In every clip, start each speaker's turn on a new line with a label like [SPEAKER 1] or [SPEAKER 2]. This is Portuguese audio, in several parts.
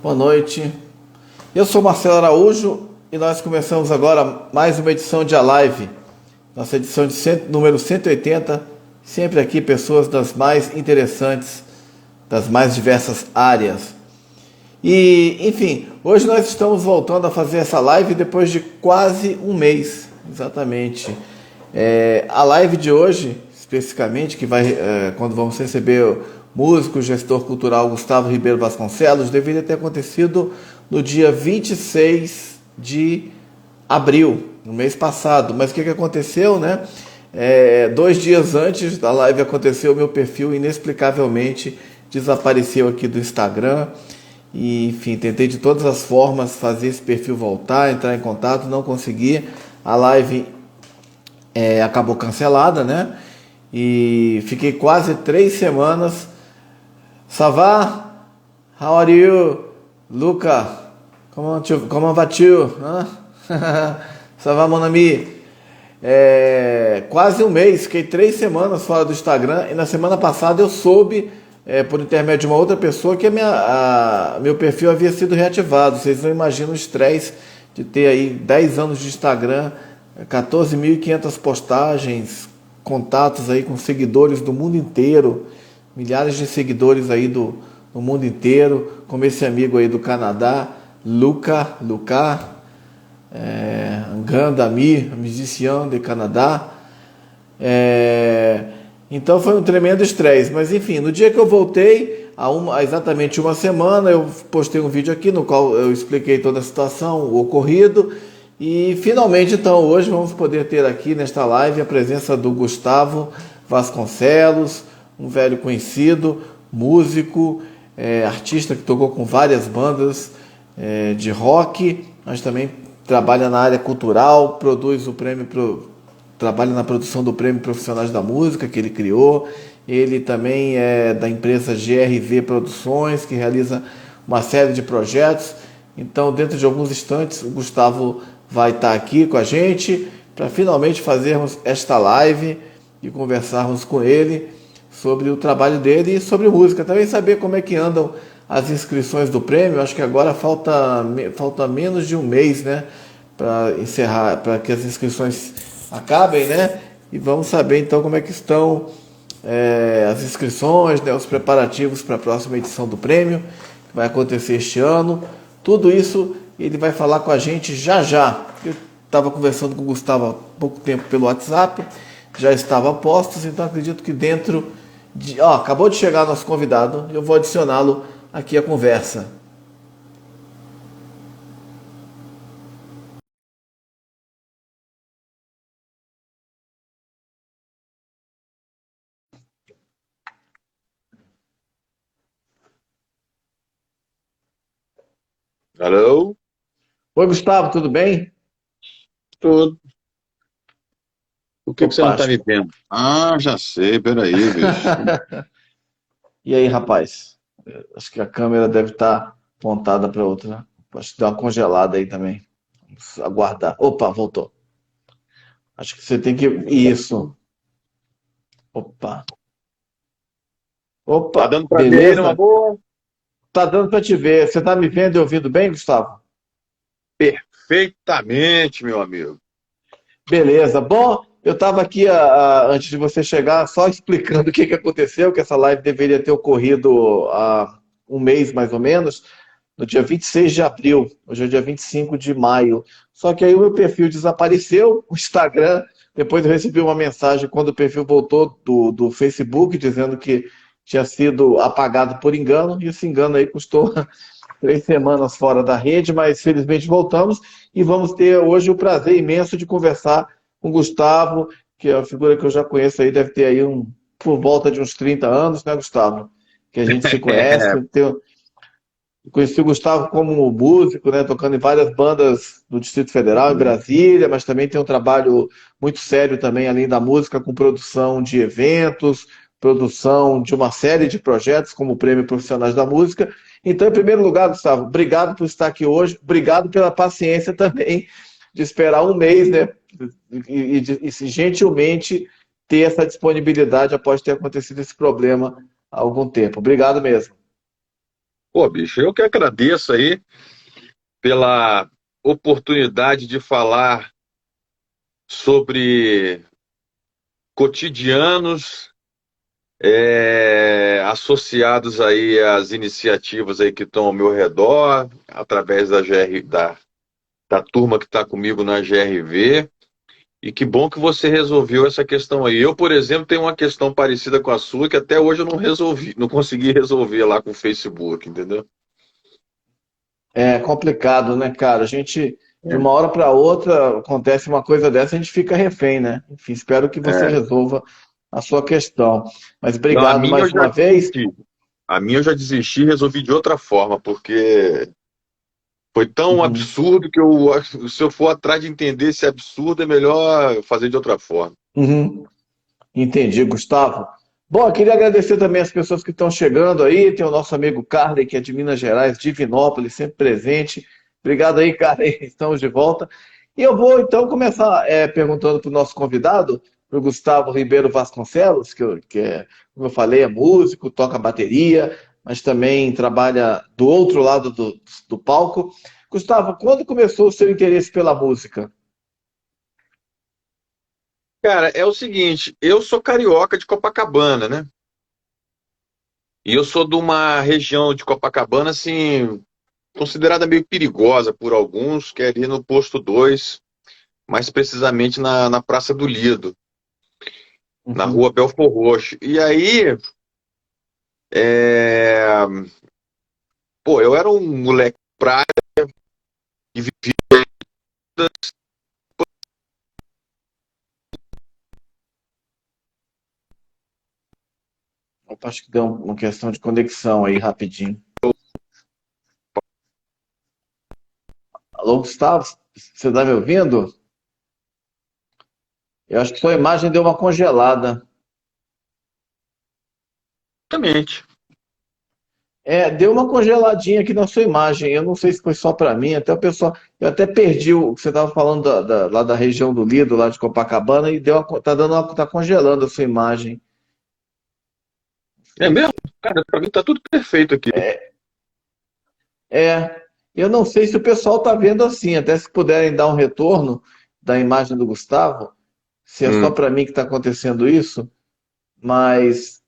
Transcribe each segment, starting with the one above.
[SPEAKER 1] Boa noite. Eu sou Marcelo Araújo e nós começamos agora mais uma edição de A Live, nossa edição de número 180, sempre aqui pessoas das mais interessantes, das mais diversas áreas. E, enfim, hoje nós estamos voltando a fazer essa live depois de quase um mês, exatamente. A live de hoje, especificamente, que vai, quando vamos receber o músico, gestor cultural Gustavo Ribeiro Vasconcelos, deveria ter acontecido no dia 26 de abril, no mês passado. Mas o que aconteceu, né? 2 dias antes da live aconteceu, o meu perfil inexplicavelmente desapareceu aqui do Instagram. E, enfim, tentei de todas as formas fazer esse perfil voltar, entrar em contato, não consegui. A live acabou cancelada, né? E fiquei quase 3 semanas. Ça va? How are you? Luca? Comment vas-tu? Ça va, mon ami? Quase um mês, fiquei 3 semanas fora do Instagram. E na semana passada eu soube, por intermédio de uma outra pessoa, que meu perfil havia sido reativado. Vocês não imaginam o estresse de ter aí 10 anos de Instagram, 14.500 postagens, contatos aí com seguidores do mundo inteiro, milhares de seguidores aí do mundo inteiro, como esse amigo aí do Canadá, Luca, un grand ami, musicien de Canadá. Então foi um tremendo estresse, mas enfim, no dia que eu voltei, há exatamente uma semana, eu postei um vídeo aqui no qual eu expliquei toda a situação, o ocorrido, e finalmente então hoje vamos poder ter aqui nesta live a presença do Gustavo Vasconcelos, um velho conhecido, músico, artista que tocou com várias bandas de rock, mas também trabalha na área cultural, trabalha na produção do Prêmio Profissionais da Música, que ele criou. Ele também é da empresa GRV Produções, que realiza uma série de projetos. Então, dentro de alguns instantes, o Gustavo vai estar aqui com a gente para finalmente fazermos esta live e conversarmos com ele sobre o trabalho dele e sobre música. Também saber como é que andam as inscrições do prêmio. Acho que agora falta menos de um mês, né, para encerrar, para que as inscrições acabem, né? E vamos saber então como é que estão as inscrições, né, os preparativos para a próxima edição do prêmio, que vai acontecer este ano. Tudo isso ele vai falar com a gente já já. Eu estava conversando com o Gustavo há pouco tempo pelo WhatsApp, já estava a postos, então acredito que dentro de... acabou de chegar nosso convidado, eu vou adicioná-lo aqui à conversa.
[SPEAKER 2] Alô?
[SPEAKER 1] Oi, Gustavo, tudo bem?
[SPEAKER 2] Tudo. Por que você
[SPEAKER 1] Opa,
[SPEAKER 2] não tá me vendo? Ah, já sei, peraí, bicho.
[SPEAKER 1] E aí, rapaz? Acho que a câmera deve estar apontada para outra, né? Acho que deu uma congelada aí também. Vamos aguardar. Opa, voltou. Acho que você tem que... Isso. Opa.
[SPEAKER 2] Tá
[SPEAKER 1] Opa,
[SPEAKER 2] dando pra ver aí numa
[SPEAKER 1] beleza?
[SPEAKER 2] boa?
[SPEAKER 1] Tá dando para te ver. Você tá me vendo e ouvindo bem, Gustavo?
[SPEAKER 2] Perfeitamente, meu amigo.
[SPEAKER 1] Beleza. Bom, eu estava aqui antes de você chegar, só explicando o que aconteceu, que essa live deveria ter ocorrido há um mês mais ou menos, no dia 26 de abril. Hoje é dia 25 de maio. Só que aí o meu perfil desapareceu, o Instagram. Depois eu recebi uma mensagem quando o perfil voltou do Facebook, dizendo que tinha sido apagado por engano, e esse engano aí custou 3 semanas fora da rede, mas felizmente voltamos e vamos ter hoje o prazer imenso de conversar com o Gustavo, que é uma figura que eu já conheço aí, deve ter aí por volta de uns 30 anos, né, Gustavo? Que a gente se conhece. Conheci o Gustavo como músico, né, tocando em várias bandas do Distrito Federal, em Brasília, mas também tem um trabalho muito sério também, além da música, com produção de eventos, produção de uma série de projetos, como o Prêmio Profissionais da Música. Então, em primeiro lugar, Gustavo, obrigado por estar aqui hoje, obrigado pela paciência também de esperar um mês, né, e gentilmente ter essa disponibilidade após ter acontecido esse problema há algum tempo. Obrigado mesmo.
[SPEAKER 2] Pô, bicho, eu que agradeço aí pela oportunidade de falar sobre cotidianos associados aí às iniciativas aí que estão ao meu redor, através da turma que está comigo na GRV. E que bom que você resolveu essa questão aí. Eu, por exemplo, tenho uma questão parecida com a sua que até hoje eu não resolvi, não consegui resolver lá com o Facebook, entendeu?
[SPEAKER 1] É complicado, né, cara? A gente, de
[SPEAKER 2] É.
[SPEAKER 1] uma hora para outra, acontece uma coisa dessa, a gente fica refém, né? Enfim, espero que você
[SPEAKER 2] É.
[SPEAKER 1] resolva a sua questão. Mas
[SPEAKER 2] Não, a
[SPEAKER 1] obrigado
[SPEAKER 2] minha eu
[SPEAKER 1] mais
[SPEAKER 2] já
[SPEAKER 1] uma vez.
[SPEAKER 2] desisti. A minha eu já desisti e resolvi de outra forma, porque foi tão
[SPEAKER 1] Uhum,
[SPEAKER 2] absurdo que se eu for atrás de entender esse absurdo, é melhor fazer de outra forma.
[SPEAKER 1] uhum. Entendi, Gustavo. Bom, eu queria agradecer também as pessoas que estão chegando aí. Tem o nosso amigo Carley, que é de Minas Gerais, Divinópolis, sempre presente. Obrigado aí, Carley. Estamos de volta. E eu vou então começar perguntando para o nosso convidado, para o Gustavo Ribeiro Vasconcelos, que é, como eu falei, é músico, toca bateria, mas também trabalha do outro lado do palco. Gustavo, quando começou o seu interesse pela música?
[SPEAKER 2] Cara, é o seguinte, eu sou carioca de Copacabana, né? E eu sou de uma região de Copacabana, assim, considerada meio perigosa por alguns, que é ali no posto 2, mais precisamente na Praça do Lido, na
[SPEAKER 1] Uhum.
[SPEAKER 2] rua Belfort Roxo. E aí, é, pô, eu era um moleque praia que vivia.
[SPEAKER 1] Opa, acho que deu uma questão de conexão aí rapidinho. Alô, Gustavo, você está me ouvindo? Eu acho que sua imagem deu uma congelada.
[SPEAKER 2] Exatamente.
[SPEAKER 1] É, deu uma congeladinha aqui na sua imagem. Eu não sei se foi só para mim, até o pessoal. Eu até perdi o que você estava falando lá da região do Lido, lá de Copacabana, e tá congelando a sua imagem.
[SPEAKER 2] É mesmo? Cara, pra mim tá tudo perfeito aqui.
[SPEAKER 1] É, eu não sei se o pessoal está vendo assim, até se puderem dar um retorno da imagem do Gustavo, se é só
[SPEAKER 2] Hum.
[SPEAKER 1] para mim que está acontecendo isso, mas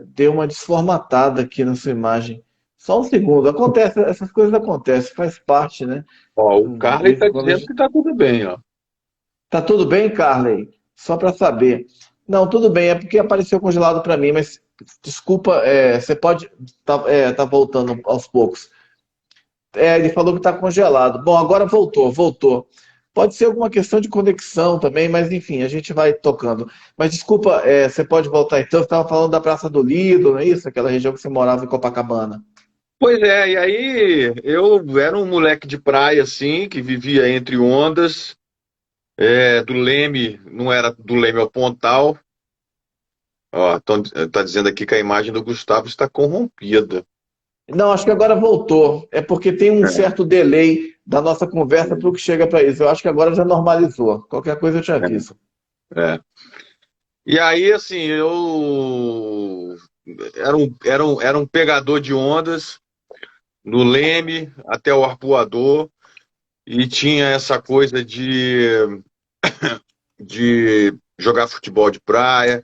[SPEAKER 1] deu uma desformatada aqui na sua imagem. Só um segundo. Acontece, essas coisas acontecem, faz parte, né?
[SPEAKER 2] Ó, o
[SPEAKER 1] De
[SPEAKER 2] Carly
[SPEAKER 1] vez em
[SPEAKER 2] tá
[SPEAKER 1] quando a
[SPEAKER 2] dizendo
[SPEAKER 1] gente...
[SPEAKER 2] que tá tudo bem, ó.
[SPEAKER 1] Tá tudo bem, Carley? Só para saber. Não, tudo bem, é porque apareceu congelado para mim, mas desculpa, você pode tá voltando aos poucos. Ele falou que está congelado. Bom, agora voltou. Pode ser alguma questão de conexão também, mas enfim, a gente vai tocando. Mas desculpa, você pode voltar então. Você estava falando da Praça do Lido, não é isso? Aquela região que você morava em Copacabana.
[SPEAKER 2] Pois é, e aí eu era um moleque de praia, assim, que vivia entre ondas, do Leme, não era do Leme ao Pontal. Ó, tá dizendo aqui que a imagem do Gustavo está corrompida.
[SPEAKER 1] Não, acho que agora voltou. É porque tem um certo delay da nossa conversa para o que chega para isso. Eu acho que agora já normalizou. Qualquer coisa eu te aviso.
[SPEAKER 2] É, é. E aí, assim, eu era um pegador de ondas no Leme até o Arpoador e tinha essa coisa de jogar futebol de praia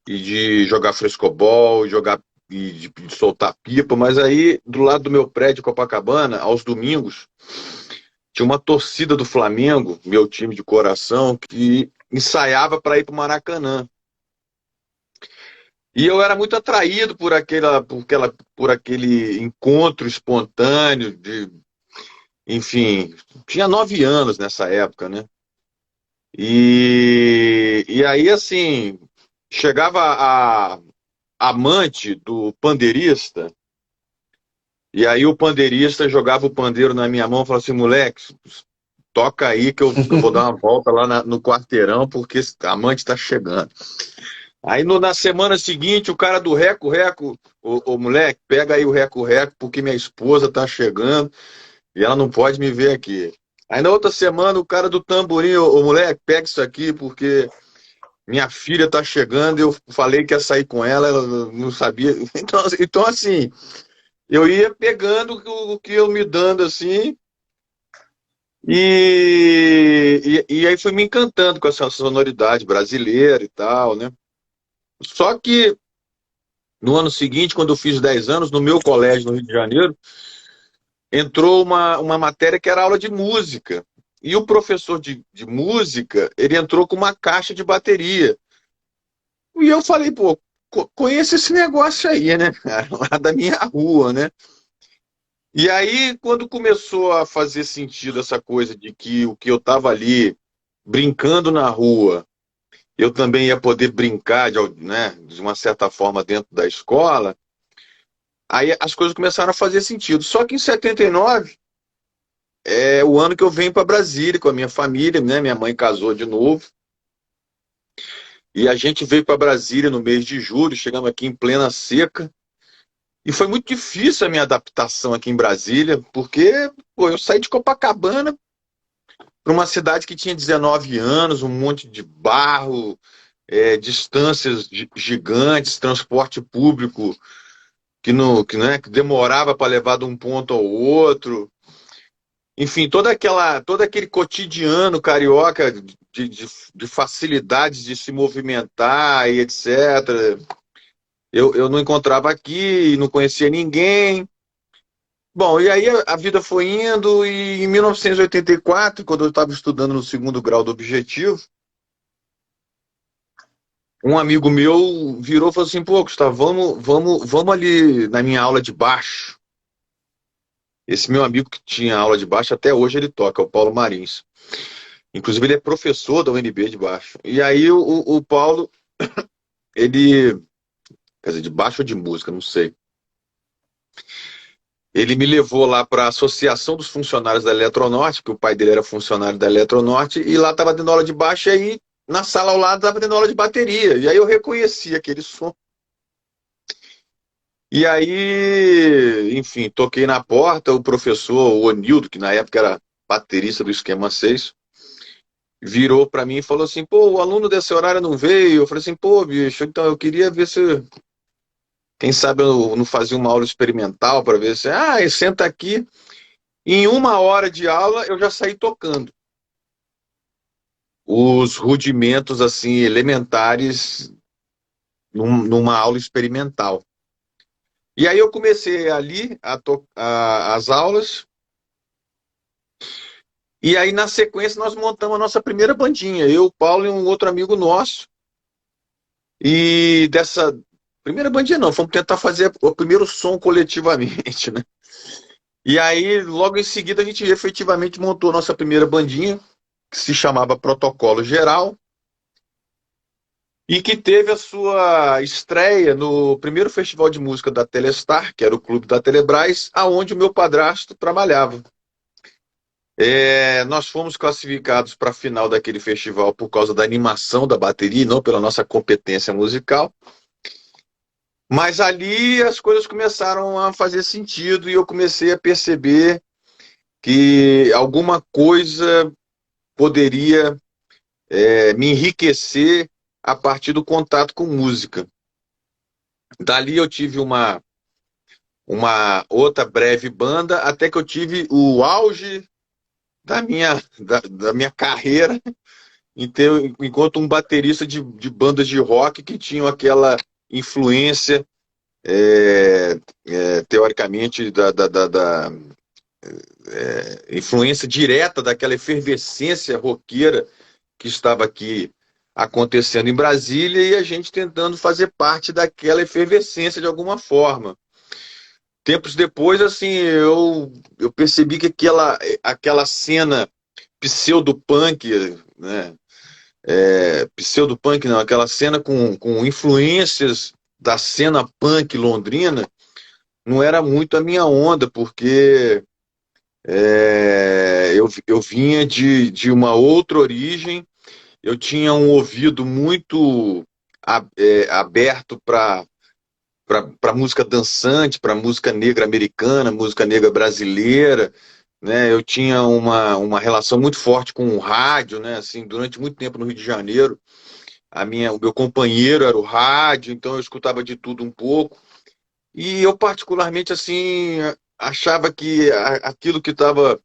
[SPEAKER 2] e de jogar frescobol, e de soltar pipa, mas aí do lado do meu prédio Copacabana, aos domingos, tinha uma torcida do Flamengo, meu time de coração, que ensaiava para ir para o Maracanã. E eu era muito atraído por aquele encontro espontâneo enfim, tinha 9 anos nessa época, né? E aí, assim, chegava a amante do pandeirista, e aí o pandeirista jogava o pandeiro na minha mão e falava assim, moleque, toca aí que eu vou dar uma volta lá no quarteirão, porque a amante está chegando. Aí na semana seguinte, o cara do Reco-Reco, ô moleque, pega aí o Reco-Reco, porque minha esposa tá chegando e ela não pode me ver aqui. Aí na outra semana, o cara do tamborim, ô moleque, pega isso aqui, porque minha filha tá chegando, eu falei que ia sair com ela, ela não sabia. Então assim, eu ia pegando o que eu me dando assim, e aí foi me encantando com essa sonoridade brasileira e tal, né? Só que no ano seguinte, quando eu fiz 10 anos, no meu colégio no Rio de Janeiro, entrou uma matéria que era aula de música. E o professor de música, ele entrou com uma caixa de bateria. E eu falei, pô, conheço esse negócio aí, né, cara, lá da minha rua, né? E aí, quando começou a fazer sentido essa coisa de que o que eu estava ali brincando na rua, eu também ia poder brincar né, de uma certa forma dentro da escola, aí as coisas começaram a fazer sentido. Só que em 79 é o ano que eu venho para Brasília com a minha família, né? Minha mãe casou de novo. E a gente veio para Brasília no mês de julho, chegamos aqui em plena seca. E foi muito difícil a minha adaptação aqui em Brasília, porque pô, eu saí de Copacabana para uma cidade que tinha 19 anos, um monte de barro, distâncias gigantes, transporte público que demorava para levar de um ponto ao outro. Enfim, todo aquele cotidiano carioca de facilidades de se movimentar e etc. Eu não encontrava aqui, não conhecia ninguém. Bom, e aí a vida foi indo, e em 1984, quando eu estava estudando no segundo grau do objetivo, um amigo meu virou e falou assim: pô, Gustavo, vamos ali na minha aula de baixo. Esse meu amigo que tinha aula de baixo, até hoje ele toca, é o Paulo Marins. Inclusive, ele é professor da UNB de baixo. E aí o Paulo, ele, quer dizer, de baixo ou de música, não sei. Ele me levou lá para a Associação dos Funcionários da Eletronorte, que o pai dele era funcionário da Eletronorte, e lá estava dando aula de baixo, e aí na sala ao lado estava dando aula de bateria. E aí eu reconheci aquele som. E aí, enfim, toquei na porta, o professor, o Onildo, que na época era baterista do Esquema 6, virou para mim e falou assim: pô, o aluno desse horário não veio. Eu falei assim: pô, bicho, então eu queria ver se, quem sabe eu não fazia uma aula experimental para ver se, senta aqui. Em uma hora de aula eu já saí tocando os rudimentos assim elementares numa aula experimental. E aí eu comecei ali as aulas, e aí na sequência nós montamos a nossa primeira bandinha, eu, o Paulo e um outro amigo nosso. E dessa primeira bandinha não, fomos tentar fazer o primeiro som coletivamente, né? E aí, logo em seguida, a gente efetivamente montou a nossa primeira bandinha, que se chamava Protocolo Geral, e que teve a sua estreia no primeiro festival de música da Telestar, que era o clube da Telebrás, aonde o meu padrasto trabalhava. Nós fomos classificados para a final daquele festival por causa da animação da bateria, não pela nossa competência musical. Mas ali as coisas começaram a fazer sentido e eu comecei a perceber que alguma coisa poderia me enriquecer a partir do contato com música. Dali eu tive uma outra breve banda, até que eu tive o auge da minha carreira, enquanto um baterista de bandas de rock que tinham aquela influência, teoricamente, da influência direta daquela efervescência roqueira que estava aqui acontecendo em Brasília, e a gente tentando fazer parte daquela efervescência de alguma forma. Tempos depois, assim, eu percebi que aquela cena pseudo-punk, né? Pseudo-punk não, aquela cena com influências da cena punk londrina, não era muito a minha onda, porque eu vinha de uma outra origem, eu tinha um ouvido muito aberto para música dançante, para música negra americana, música negra brasileira, né? Eu tinha uma relação muito forte com o rádio, né? Assim, durante muito tempo no Rio de Janeiro, o meu companheiro era o rádio, então eu escutava de tudo um pouco. E eu particularmente assim achava que aquilo que estava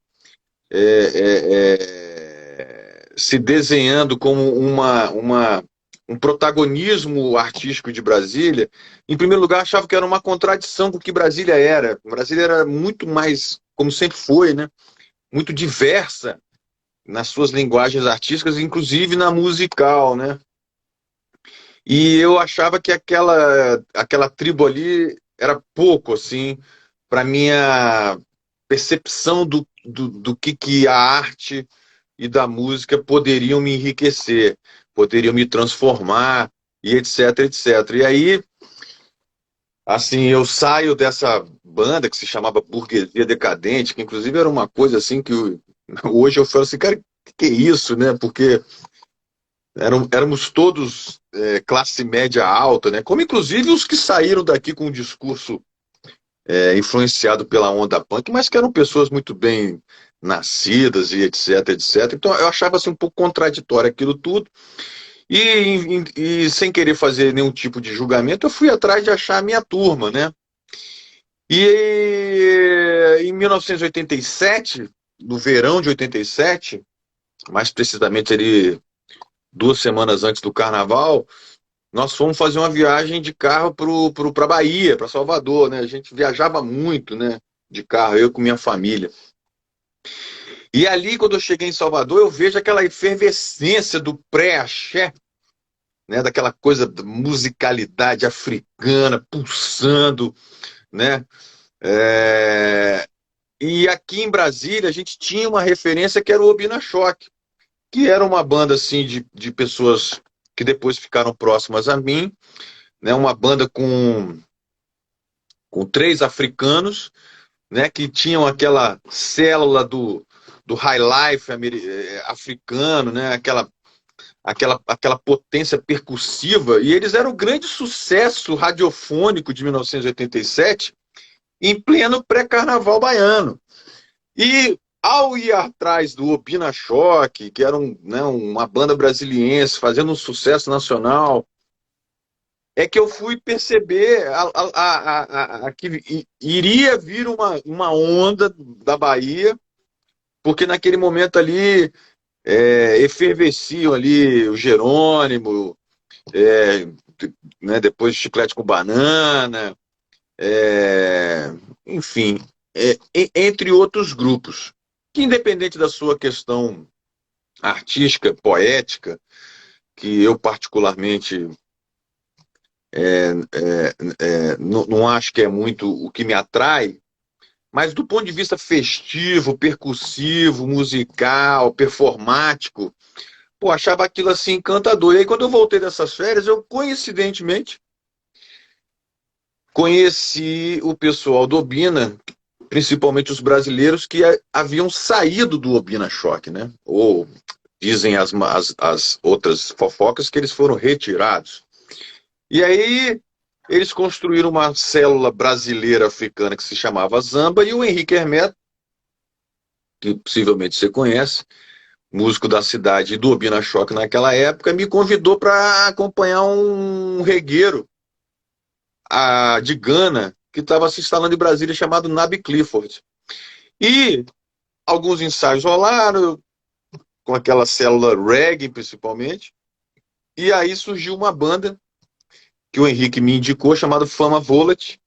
[SPEAKER 2] se desenhando como um protagonismo artístico de Brasília, em primeiro lugar, achava que era uma contradição com o que Brasília era. Brasília era muito mais, como sempre foi, né, muito diversa nas suas linguagens artísticas, inclusive na musical, né? E eu achava que aquela tribo ali era pouco, assim, para minha percepção do que a arte e da música poderiam me enriquecer, poderiam me transformar, e etc, etc. E aí, assim, eu saio dessa banda que se chamava Burguesia Decadente, que inclusive era uma coisa assim que hoje eu falo assim, cara, que é isso, né? Porque éramos todos classe média alta, né? Como inclusive os que saíram daqui com um discurso influenciado pela onda punk, mas que eram pessoas muito bem nascidas e etc, etc. Então eu achava assim um pouco contraditório aquilo tudo. E sem querer fazer nenhum tipo de julgamento, eu fui atrás de achar a minha turma, né? E em 1987, no verão de 87, mais precisamente ali 2 semanas antes do carnaval, nós fomos fazer uma viagem de carro para Bahia, para Salvador, né? A gente viajava muito, né? De carro, eu com minha família. E ali, quando eu cheguei em Salvador, eu vejo aquela efervescência do pré-axé, né? Daquela coisa da musicalidade africana pulsando, né? É... E aqui em Brasília, a gente tinha uma referência que era o Obina Choque, que era uma banda assim de pessoas que depois ficaram próximas a mim, né? Uma banda com 3 africanos, né, que tinham aquela célula do high life africano, né, aquela potência percussiva, e eles eram o grande sucesso radiofônico de 1987, em pleno pré-carnaval baiano. E ao ir atrás do Obina Choque, que era né, uma banda brasiliense fazendo um sucesso nacional, é que eu fui perceber que iria vir uma onda da Bahia, porque naquele momento ali efervesciam ali o Jerônimo, é, né, depois Chiclete com Banana, enfim, entre outros grupos, que independente da sua questão artística, poética, que eu particularmente não acho que é muito o que me atrai, mas do ponto de vista festivo, percussivo, musical, performático, pô, achava aquilo assim encantador. E aí, quando eu voltei dessas férias, eu coincidentemente conheci o pessoal do Obina, principalmente os brasileiros que haviam saído do Obina Choque, né? Ou dizem as outras fofocas que eles foram retirados. E aí eles construíram uma célula brasileira africana que se chamava Zamba, e o Henrique Hermeto, que possivelmente você conhece, músico da cidade do Obina Choque naquela época, me convidou para acompanhar um regueiro de Gana, que estava se instalando em Brasília, chamado Nabi Clifford. E alguns ensaios rolaram, com aquela célula reggae, principalmente, e aí surgiu uma banda que o Henrique me indicou, chamada Fama Volat,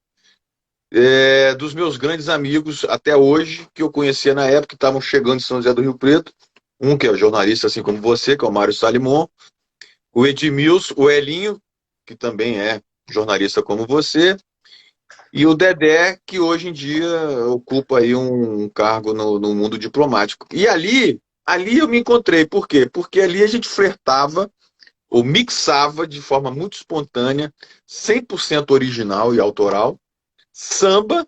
[SPEAKER 2] dos meus grandes amigos até hoje, que eu conhecia na época, que estavam chegando em São José do Rio Preto, um que é jornalista assim como você, que é o Mário Salimon, o Edmilson, o Elinho, que também é jornalista como você, e o Dedé, que hoje em dia ocupa aí um cargo no mundo diplomático. E ali eu me encontrei. Por quê? Porque ali a gente flertava ou mixava de forma muito espontânea, 100% original e autoral, samba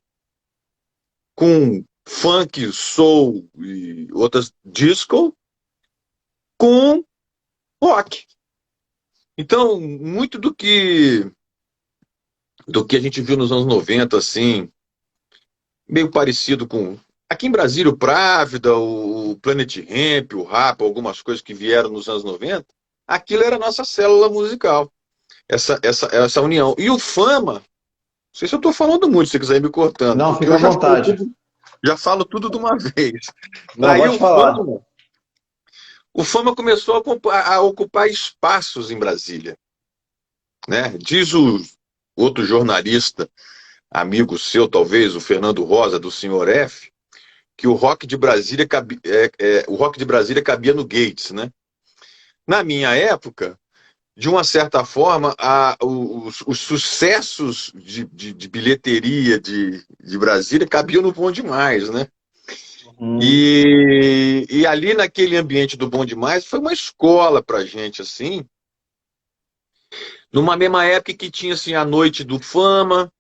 [SPEAKER 2] com funk, soul e outras disco com rock. Então, muito do que a gente viu nos anos 90, assim, meio parecido com. Aqui em Brasília, o Právida, o Planet Hemp, o Rapa, algumas coisas que vieram nos anos 90, aquilo era a nossa célula musical, essa união. E o Fama sei se eu estou falando muito, se você quiser ir me cortando,
[SPEAKER 1] Não,
[SPEAKER 2] porque
[SPEAKER 1] fica à
[SPEAKER 2] eu
[SPEAKER 1] vontade.
[SPEAKER 2] já falo tudo de uma vez.
[SPEAKER 1] Não,
[SPEAKER 2] Aí
[SPEAKER 1] pode falar.
[SPEAKER 2] o Fama começou a ocupar espaços em Brasília, né? Diz o outro jornalista, amigo seu, talvez, o Fernando Rosa, do Senhor F, que o Rock de Brasília, o Rock de Brasília cabia no Gates, né? Na minha época, de uma certa forma, os sucessos de bilheteria de Brasília cabiam no Bom Demais, né?
[SPEAKER 1] Uhum.
[SPEAKER 2] E ali naquele ambiente do Bom Demais foi uma escola pra gente, assim, numa mesma época que tinha assim, a noite do Fama,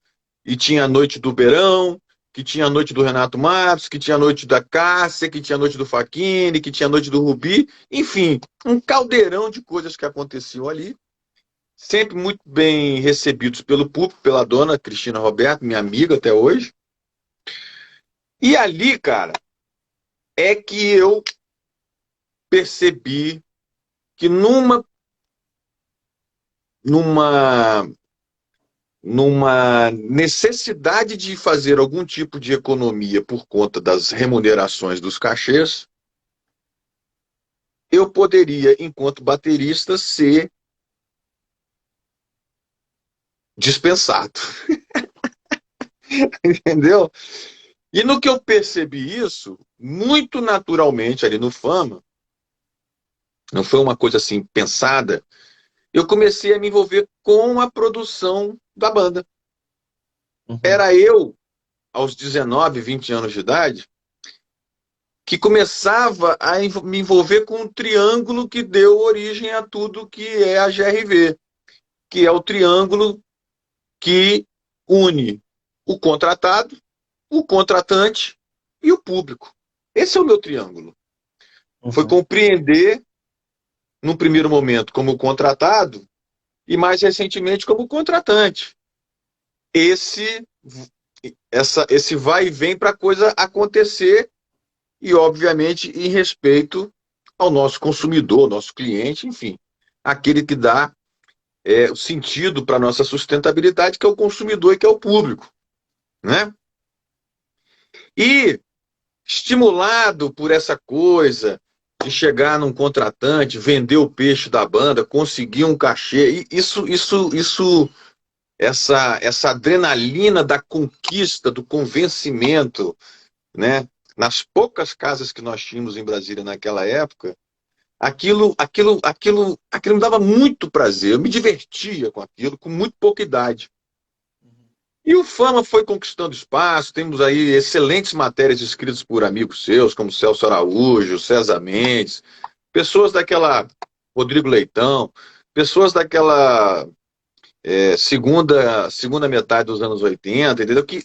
[SPEAKER 2] e tinha a noite do Beirão, que tinha a noite do Renato Matos, que tinha a noite da Cássia, que tinha a noite do Facchini, que tinha a noite do Rubi, enfim, um caldeirão de coisas que aconteciam ali, sempre muito bem recebidos pelo público, pela dona Cristina Roberto, minha amiga até hoje. E ali, cara, é que eu percebi que numa numa necessidade de fazer algum tipo de economia por conta das remunerações dos cachês, eu poderia, enquanto baterista, ser dispensado. Entendeu? E no que eu percebi isso, muito naturalmente ali no Fama, não foi uma coisa assim pensada, eu comecei a me envolver com a produção da banda.
[SPEAKER 1] Uhum.
[SPEAKER 2] Era eu, aos 19, 20 anos de idade, que começava a me envolver com um triângulo que deu origem a tudo que é a GRV, que é o triângulo que une o contratado, o contratante e o público. Esse é o meu triângulo. Foi
[SPEAKER 1] Uhum.
[SPEAKER 2] compreender, num primeiro momento, como contratado e, mais recentemente, como contratante. Esse, esse vai e vem para a coisa acontecer e, obviamente, em respeito ao nosso consumidor, nosso cliente, enfim, aquele que dá o sentido para a nossa sustentabilidade, que é o consumidor e que é o público, né? E estimulado por essa coisa de chegar num contratante, vender o peixe da banda, conseguir um cachê, essa adrenalina da conquista, do convencimento, né? Nas poucas casas que nós tínhamos em Brasília naquela época, aquilo me dava muito prazer. Eu me divertia com aquilo, com muito pouca idade. E o Fama foi conquistando espaço. Temos aí excelentes matérias escritas por amigos seus, como Celso Araújo, César Mendes, pessoas daquela Rodrigo Leitão, pessoas daquela segunda metade dos anos 80, entendeu? Que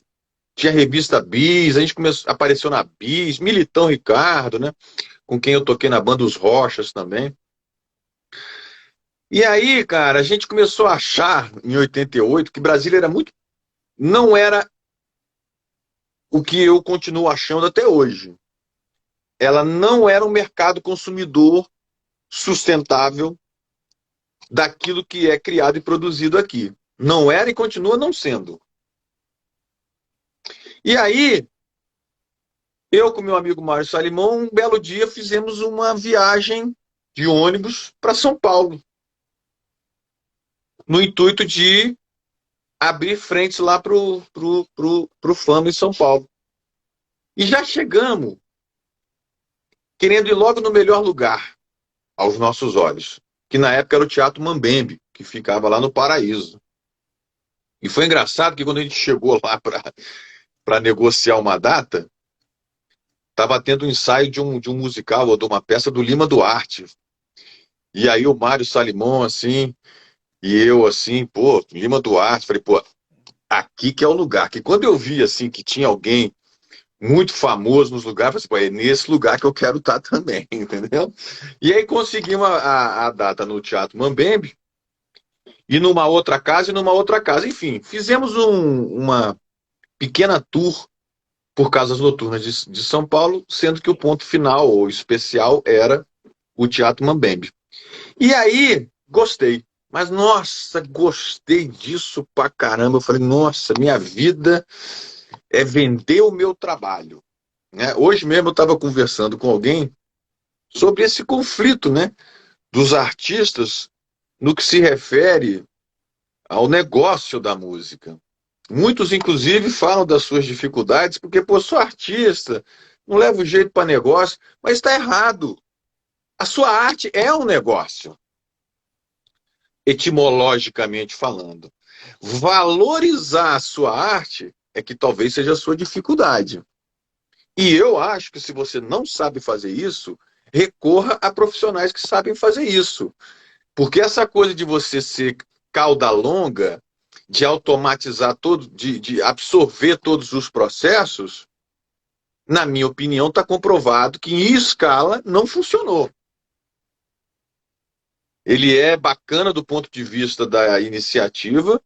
[SPEAKER 2] tinha a revista Bis, a gente apareceu na Bis, Militão Ricardo, né? Com quem eu toquei na banda Os Rochas também. E aí, cara, a gente começou a achar, em 88, que Brasília era muito. Não era o que eu continuo achando até hoje. Ela não era um mercado consumidor sustentável daquilo que é criado e produzido aqui. Não era e continua não sendo. E aí, eu com meu amigo Mário Salimão, um belo dia fizemos uma viagem de ônibus para São Paulo, no intuito de abrir frentes lá pro Fama em São Paulo. E já chegamos querendo ir logo no melhor lugar, aos nossos olhos, que na época era o Teatro Mambembe, que ficava lá no Paraíso. E foi engraçado que quando a gente chegou lá para negociar uma data, estava tendo um ensaio de um musical ou de uma peça do Lima Duarte. E aí o Mário Salimão, assim, e eu, assim, pô, Lima Duarte, falei, pô, aqui que é o lugar. Que quando eu vi, assim, que tinha alguém muito famoso nos lugares, eu falei, pô, é nesse lugar que eu quero estar também, entendeu? E aí conseguimos a data no Teatro Mambembe, e numa outra casa e numa outra casa. Enfim, fizemos uma pequena tour por casas noturnas de São Paulo, sendo que o ponto final ou especial era o Teatro Mambembe. E aí, gostei. Mas, nossa, gostei disso pra caramba. Eu falei, nossa, minha vida é vender o meu trabalho, né? Hoje mesmo eu estava conversando com alguém sobre esse conflito, né, dos artistas no que se refere ao negócio da música. Muitos, inclusive, falam das suas dificuldades, porque, pô, sou artista, não levo jeito para negócio, mas está errado. A sua arte é um negócio, etimologicamente falando. Valorizar a sua arte é que talvez seja a sua dificuldade. E eu acho que se você não sabe fazer isso, recorra a profissionais que sabem fazer isso. Porque essa coisa de você ser cauda longa, de automatizar todo, de absorver todos os processos, na minha opinião, está comprovado que em escala não funcionou. Ele é bacana do ponto de vista da iniciativa,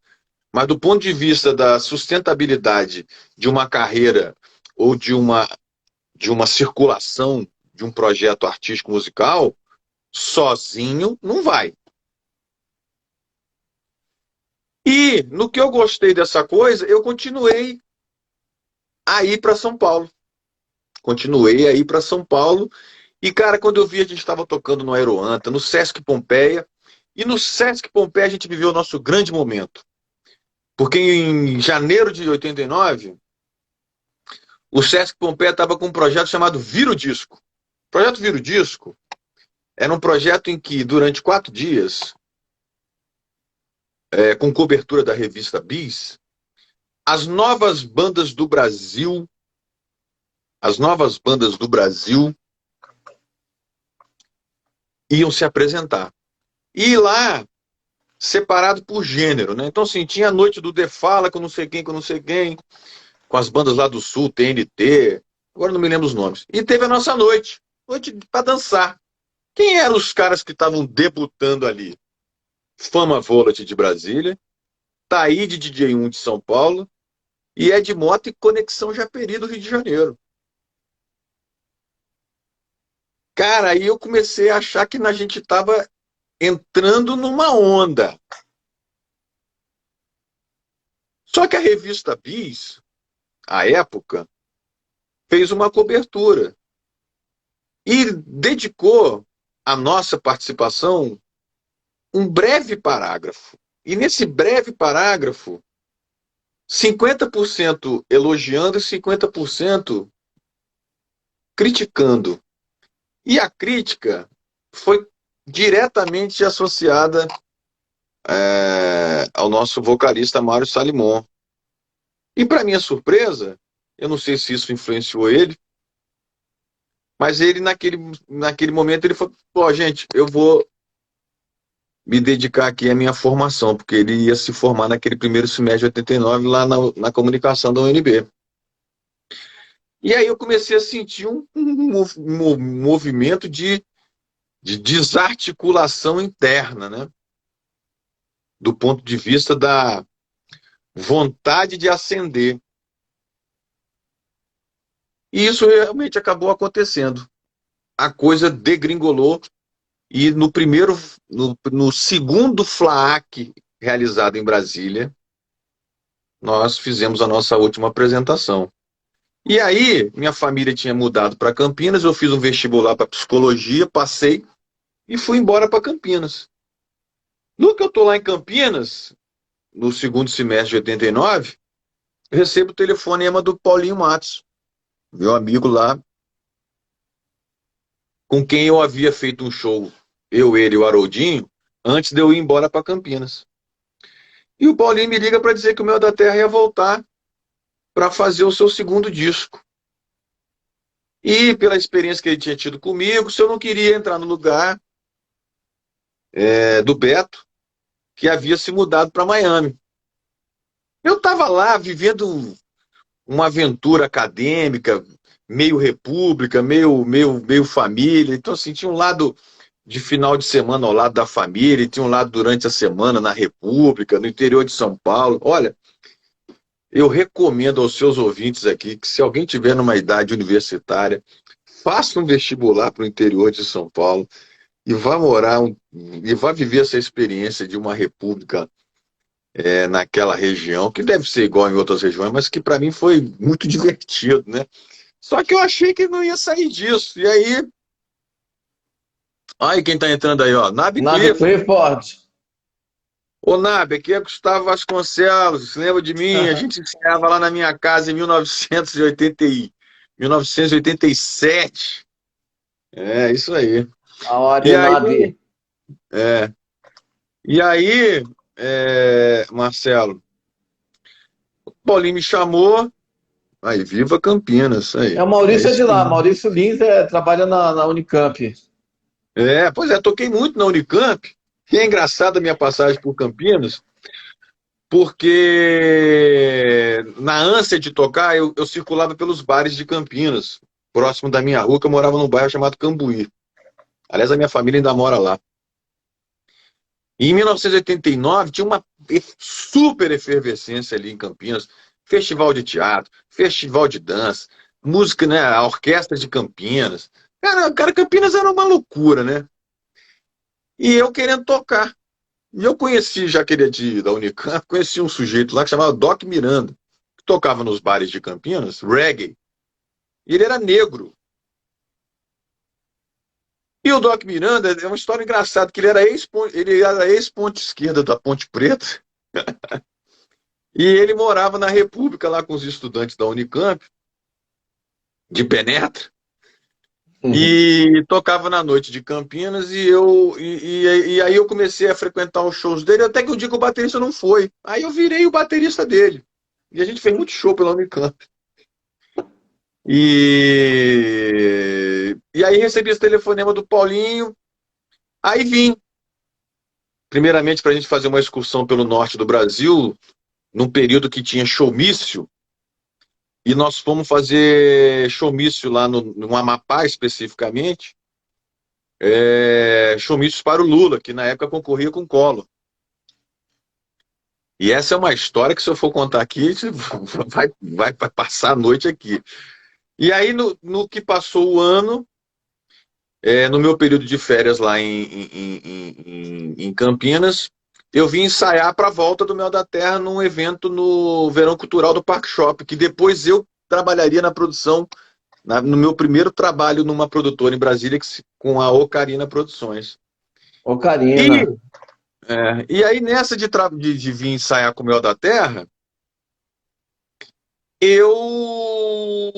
[SPEAKER 2] mas do ponto de vista da sustentabilidade de uma carreira ou de uma circulação de um projeto artístico musical, sozinho não vai. E no que eu gostei dessa coisa, eu continuei a ir para São Paulo. Continuei a ir para São Paulo. E, cara, quando eu vi, a gente estava tocando no Aeroanta, no Sesc Pompeia. E no Sesc Pompeia a gente viveu o nosso grande momento. Porque em janeiro de 89, o Sesc Pompeia estava com um projeto chamado Vira o Disco. O projeto Vira o Disco era um projeto em que, durante 4 dias, com cobertura da revista Bis, as novas bandas do Brasil, iam se apresentar. E lá, separado por gênero, né? Então, assim, tinha a noite do The Fala com não sei quem, com as bandas lá do Sul, TNT, agora não me lembro os nomes. E teve a nossa noite para dançar. Quem eram os caras que estavam debutando ali? Fama Volat de Brasília, Taíde DJ1 de São Paulo e Ed Mota e Conexão Japeri do Rio de Janeiro. Cara, aí eu comecei a achar que a gente estava entrando numa onda. Só que a revista Bis, à época, fez uma cobertura e dedicou à nossa participação um breve parágrafo. E nesse breve parágrafo, 50% elogiando e 50% criticando. E a crítica foi diretamente associada ao nosso vocalista Mário Salimon. E para minha surpresa, eu não sei se isso influenciou ele, mas ele naquele momento ele falou, pô, gente, eu vou me dedicar aqui à minha formação, porque ele ia se formar naquele primeiro semestre de 89 lá na comunicação da UNB. E aí eu comecei a sentir um movimento de desarticulação interna, né? Do ponto de vista da vontade de ascender. E isso realmente acabou acontecendo. A coisa degringolou e no segundo FLAAC realizado em Brasília, nós fizemos a nossa última apresentação. E aí, minha família tinha mudado para Campinas, eu fiz um vestibular para psicologia, passei e fui embora para Campinas. No que eu estou lá em Campinas, no segundo semestre de 89, eu recebo o telefonema do Paulinho Matos, meu amigo lá, com quem eu havia feito um show, eu, ele e o Haroldinho, antes de eu ir embora para Campinas. E o Paulinho me liga para dizer que o Mel da Terra ia voltar para fazer o seu segundo disco. E pela experiência que ele tinha tido comigo, se eu não queria entrar no lugar do Beto, que havia se mudado para Miami. Eu estava lá vivendo uma aventura acadêmica, meio república, meio família. Então, assim, tinha um lado de final de semana ao lado da família, e tinha um lado durante a semana na República, no interior de São Paulo. Olha, eu recomendo aos seus ouvintes aqui que se alguém tiver numa idade universitária, faça um vestibular para o interior de São Paulo e vá morar e vá viver essa experiência de uma república naquela região, que deve ser igual em outras regiões, mas que para mim foi muito divertido, né? Só que eu achei que não ia sair disso. E aí quem tá entrando aí, ó, Nabe
[SPEAKER 1] Nave
[SPEAKER 2] Clifford.
[SPEAKER 1] Clifford.
[SPEAKER 2] Ô, Nabe, aqui é Gustavo Vasconcelos, se lembra de mim? A gente ensaiava lá na minha casa em 1987. É, isso aí.
[SPEAKER 1] A hora,
[SPEAKER 2] E aí,
[SPEAKER 1] Nave.
[SPEAKER 2] é, e aí, Marcelo, o Paulinho me chamou, aí, viva Campinas,
[SPEAKER 1] É
[SPEAKER 2] aí.
[SPEAKER 1] o
[SPEAKER 2] É
[SPEAKER 1] Maurício é
[SPEAKER 2] isso
[SPEAKER 1] de lá.
[SPEAKER 2] aí.
[SPEAKER 1] Maurício Lins trabalha na Unicamp.
[SPEAKER 2] Pois é, toquei muito na Unicamp, e é engraçado a minha passagem por Campinas, porque na ânsia de tocar, eu circulava pelos bares de Campinas, próximo da minha rua, que eu morava num bairro chamado Cambuí. Aliás, a minha família ainda mora lá. E em 1989 tinha uma super efervescência ali em Campinas, festival de teatro, festival de dança, música, né, a orquestra de Campinas. Cara, Campinas era uma loucura, né? E eu querendo tocar. E eu conheci, já que ele é da Unicamp, conheci um sujeito lá que chamava Doc Miranda, que tocava nos bares de Campinas, reggae. E ele era negro. E o Doc Miranda é uma história engraçada, que ele era ex-ponte esquerda da Ponte Preta, e ele morava na República lá com os estudantes da Unicamp, de Penetra,
[SPEAKER 1] Uhum.
[SPEAKER 2] e tocava na noite de Campinas, e aí eu comecei a frequentar os shows dele, até que o dia que o baterista não foi. Aí eu virei o baterista dele. E a gente fez muito show pela Unicamp. E aí recebi esse telefonema do Paulinho, aí vim, primeiramente para a gente fazer uma excursão pelo norte do Brasil, num período que tinha showmício, e nós fomos fazer showmício lá no Amapá, especificamente, showmícios para o Lula, que na época concorria com o Collor. E essa é uma história que, se eu for contar aqui, vai passar a noite aqui. E aí, no que passou o ano, no meu período de férias lá em Campinas, eu vim ensaiar para a volta do Mel da Terra num evento no Verão Cultural do Parque Shopping, que depois eu trabalharia na produção, no meu primeiro trabalho numa produtora em Brasília, com a Ocarina Produções. E,
[SPEAKER 1] Ocarina.
[SPEAKER 2] e aí, nessa de vir ensaiar com o Mel da Terra, eu,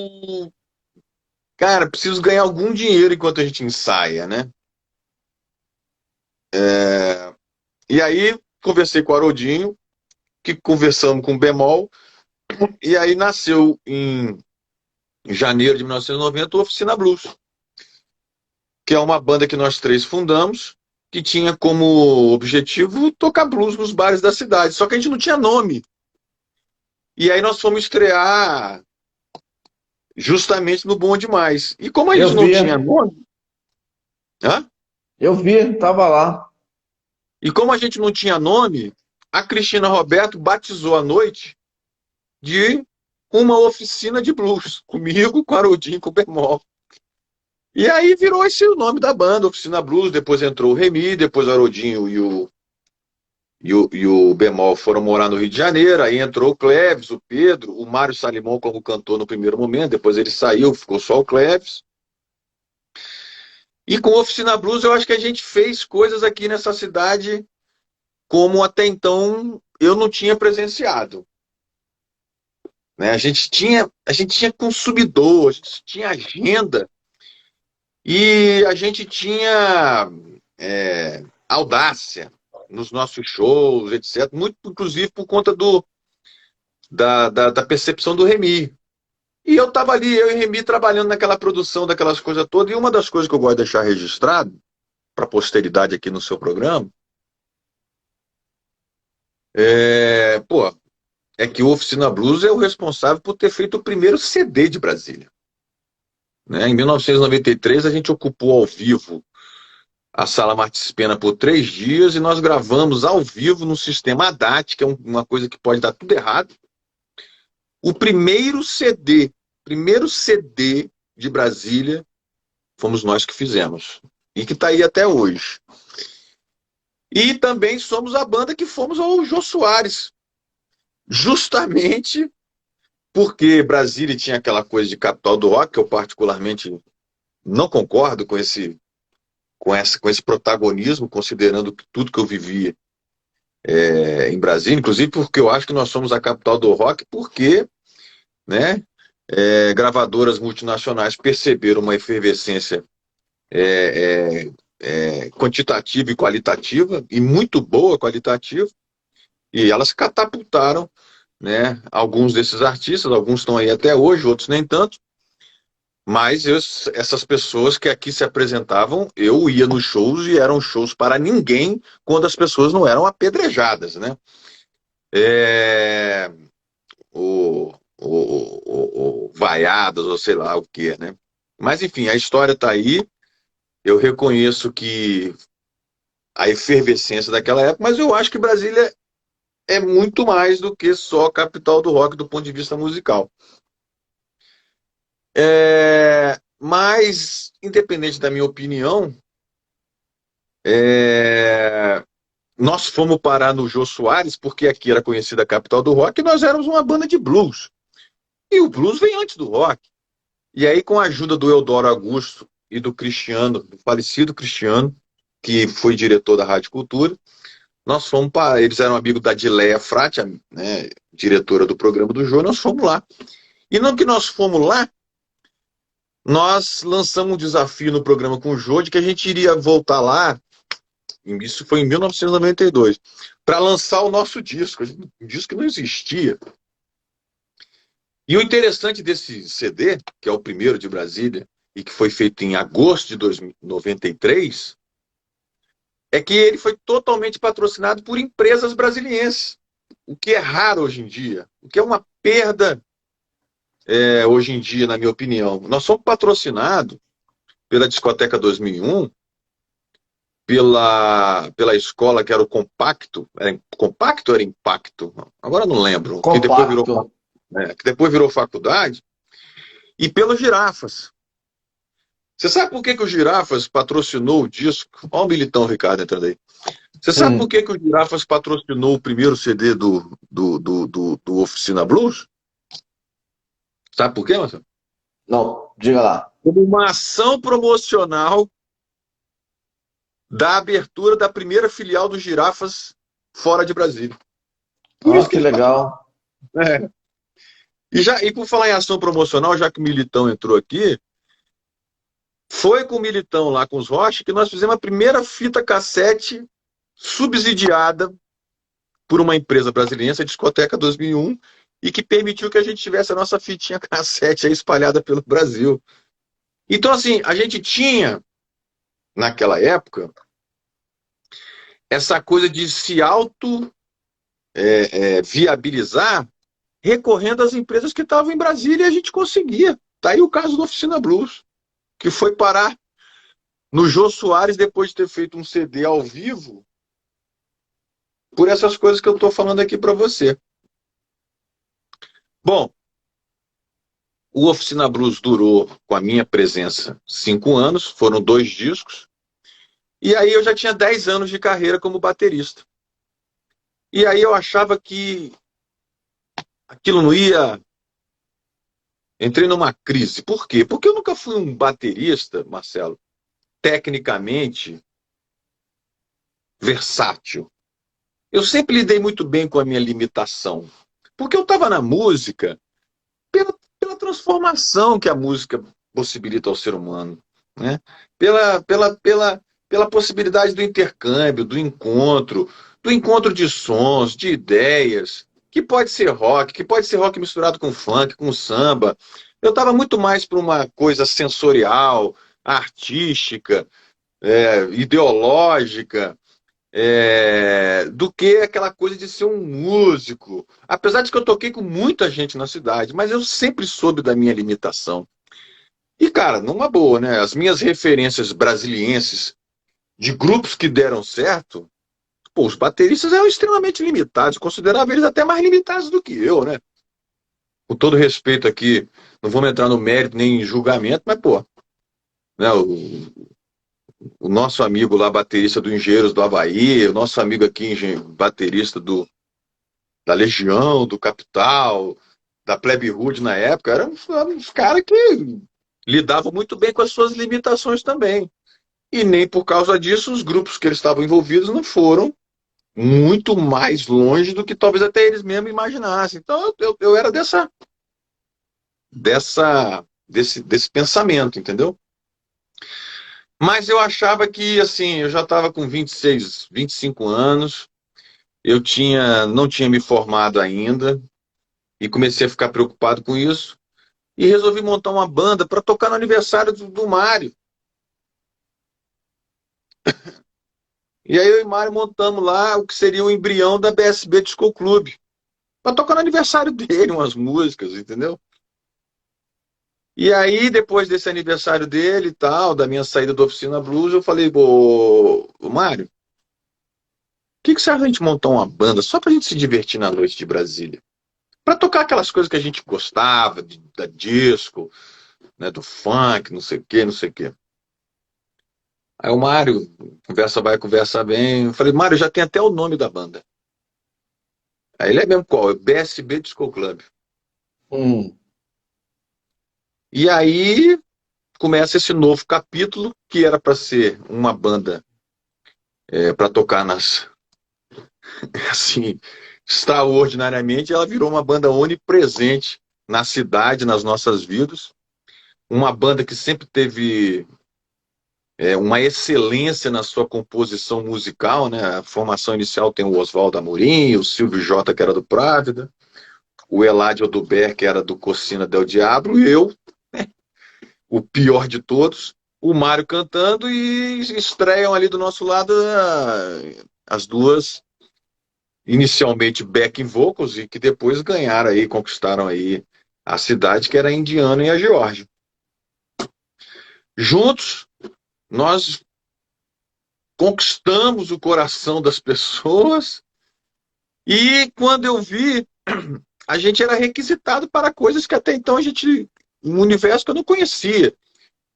[SPEAKER 2] cara, preciso ganhar algum dinheiro enquanto a gente ensaia, né? E aí, conversei com o Haroldinho, que conversamos com o Bemol, e aí nasceu em janeiro de 1990 o Oficina Blues, que é uma banda que nós três fundamos, que tinha como objetivo tocar blues nos bares da cidade, só que a gente não tinha nome. E aí nós fomos estrear justamente no Bom Demais. E como a
[SPEAKER 1] Eu
[SPEAKER 2] gente não
[SPEAKER 1] vi,
[SPEAKER 2] tinha nome, hã?
[SPEAKER 1] eu vi, tava lá.
[SPEAKER 2] E como a gente não tinha nome, a Cristina Roberto batizou a noite de uma oficina de blues, comigo, com a Haroldinho, com o Bemol. E aí virou esse o nome da banda, Oficina Blues, depois entrou o Remy, depois o Haroldinho e o Bemol foram morar no Rio de Janeiro, aí entrou o Cleves, o Pedro, o Mário Salimão como cantor no primeiro momento, depois ele saiu, ficou só o Cleves. E com Oficina Blues eu acho que a gente fez coisas aqui nessa cidade como até então eu não tinha presenciado. Né? A gente tinha consumidor, a gente tinha agenda e a gente tinha audácia nos nossos shows, etc. Muito, inclusive, por conta da percepção do Remy. E eu estava ali, eu e o Remy, trabalhando naquela produção daquelas coisas todas. E uma das coisas que eu gosto de deixar registrado, para a posteridade aqui no seu programa, pô, é que o Oficina Blues é o responsável por ter feito o primeiro CD de Brasília. Né? Em 1993, a gente ocupou ao vivo a Sala Martins Pena por 3 dias e nós gravamos ao vivo no sistema ADAT, que é uma coisa que pode dar tudo errado. O primeiro CD de Brasília, fomos nós que fizemos. e que está aí até hoje. E também somos a banda que fomos ao Jô Soares, justamente porque Brasília tinha aquela coisa de capital do rock, que eu particularmente não concordo com esse protagonismo, considerando tudo que eu vivi em Brasília, inclusive porque eu acho que nós somos a capital do rock, porque, né, gravadoras multinacionais perceberam uma efervescência quantitativa e qualitativa, e muito boa qualitativa, e elas catapultaram, né, alguns desses artistas, alguns estão aí até hoje, outros nem tanto, mas essas pessoas que aqui se apresentavam, eu ia nos shows e eram shows para ninguém quando as pessoas não eram apedrejadas, né? É, vaiadas, ou sei lá o que, né? Mas enfim, a história está aí. Eu reconheço que a efervescência daquela época, mas eu acho que Brasília é muito mais do que só a capital do rock do ponto de vista musical. Mas, independente da minha opinião, nós fomos parar no Jô Soares, porque aqui era conhecida a capital do rock, e nós éramos uma banda de blues. E o blues vem antes do rock. E aí, com a ajuda do Eudoro Augusto e do Cristiano, do falecido Cristiano, que foi diretor da Rádio Cultura, nós fomos para. Eles eram amigos da Dileia Frati, né, diretora do programa do Jô, nós fomos lá. E não que nós fomos lá, nós lançamos um desafio no programa com o Jô de que a gente iria voltar lá, isso foi em 1992, para lançar o nosso disco, um disco que não existia. E o interessante desse CD, que é o primeiro de Brasília, e que foi feito em agosto de 93, é que ele foi totalmente patrocinado por empresas brasilienses, o que é raro hoje em dia, o que é uma perda hoje em dia, na minha opinião. Nós somos patrocinados pela Discoteca 2001, pela escola que era o Compacto, era Compacto ou era Impacto? Agora não lembro,
[SPEAKER 1] Compacto.
[SPEAKER 2] que depois virou faculdade, e pelos Girafas. Você sabe por que o Girafas patrocinou o disco? Olha o Militão Ricardo entrando aí. Você sabe por que o Girafas patrocinou o primeiro CD do Oficina Blues? Sabe por quê, Marcelo?
[SPEAKER 1] Não, diga lá.
[SPEAKER 2] Como uma ação promocional da abertura da primeira filial do Girafas fora de Brasília. Por
[SPEAKER 1] Ah,
[SPEAKER 2] isso que
[SPEAKER 1] que
[SPEAKER 2] eles
[SPEAKER 1] legal.
[SPEAKER 2] E por falar em ação promocional, já que o Militão entrou aqui, foi com o Militão lá com os Rocha que nós fizemos a primeira fita cassete subsidiada por uma empresa brasileira, a Discoteca 2001, e que permitiu que a gente tivesse a nossa fitinha cassete aí espalhada pelo Brasil. Então, assim, a gente tinha, naquela época, essa coisa de se viabilizar recorrendo às empresas que estavam em Brasília, e a gente conseguia. Tá aí o caso da Oficina Blues, que foi parar no Jô Soares depois de ter feito um CD ao vivo, por essas coisas que eu estou falando aqui para você. Bom, o Oficina Blues durou, com a minha presença, 5 anos, foram 2 discos, e aí eu já tinha 10 anos de carreira como baterista. E aí eu achava que aquilo não ia. Entrei numa crise. Por quê? Porque eu nunca fui um baterista, Marcelo, tecnicamente versátil. Eu sempre lidei muito bem com a minha limitação. Porque eu estava na música pela transformação que a música possibilita ao ser humano, né? Pela possibilidade do encontro de sons, de ideias, que pode ser rock misturado com funk, com samba. Eu estava muito mais para uma coisa sensorial, artística, ideológica, do que aquela coisa de ser um músico. Apesar de que eu toquei com muita gente na cidade, mas eu sempre soube da minha limitação. E, cara, numa boa, né? As minhas referências brasilienses de grupos que deram certo, pô, os bateristas eram extremamente limitados, considerava eles até mais limitados do que eu, né? Com todo respeito aqui, não vamos entrar no mérito nem em julgamento, mas, pô, né, o nosso amigo lá, baterista do Engenheiros do Havaí, o nosso amigo aqui, baterista da Legião, do Capital, da Plebe Rude na época, eram uns caras que lidavam muito bem com as suas limitações também. E nem por causa disso os grupos que eles estavam envolvidos não foram muito mais longe do que talvez até eles mesmos imaginassem. Então eu era desse pensamento, entendeu? Mas eu achava que, assim, eu já estava com 26, 25 anos, não tinha me formado ainda, e comecei a ficar preocupado com isso, e resolvi montar uma banda para tocar no aniversário do Mário. E aí eu e o Mário montamos lá o que seria o embrião da BSB Disco Club, para tocar no aniversário dele umas músicas, entendeu? E aí, depois desse aniversário dele e tal, da minha saída da Oficina Blues, eu falei, ô Mário, que você acha a gente montar uma banda só pra gente se divertir na noite de Brasília? Pra tocar aquelas coisas que a gente gostava, da disco, né, do funk, não sei o quê, não sei o quê. Aí o Mário, conversa vai, conversa bem. Eu falei, Mário, já tem até o nome da banda. Aí ele é mesmo qual? É BSB Disco Club.
[SPEAKER 1] Hum.
[SPEAKER 2] E aí começa esse novo capítulo, que era para ser uma banda para tocar assim, extraordinariamente, ela virou uma banda onipresente na cidade, nas nossas vidas. Uma banda que sempre teve uma excelência na sua composição musical, né? A formação inicial tem o Oswaldo Amorim, o Silvio Jota, que era do Právida, o Eladio Oduber, que era do Cocina del Diablo, e eu, o pior de todos, o Mário cantando, e estreiam ali do nosso lado as duas, inicialmente backing vocals, e que depois ganharam aí, conquistaram aí a cidade, que era a Indiana e a Geórgia. Juntos, nós conquistamos o coração das pessoas, e quando eu vi, a gente era requisitado para coisas que até então um universo que eu não conhecia,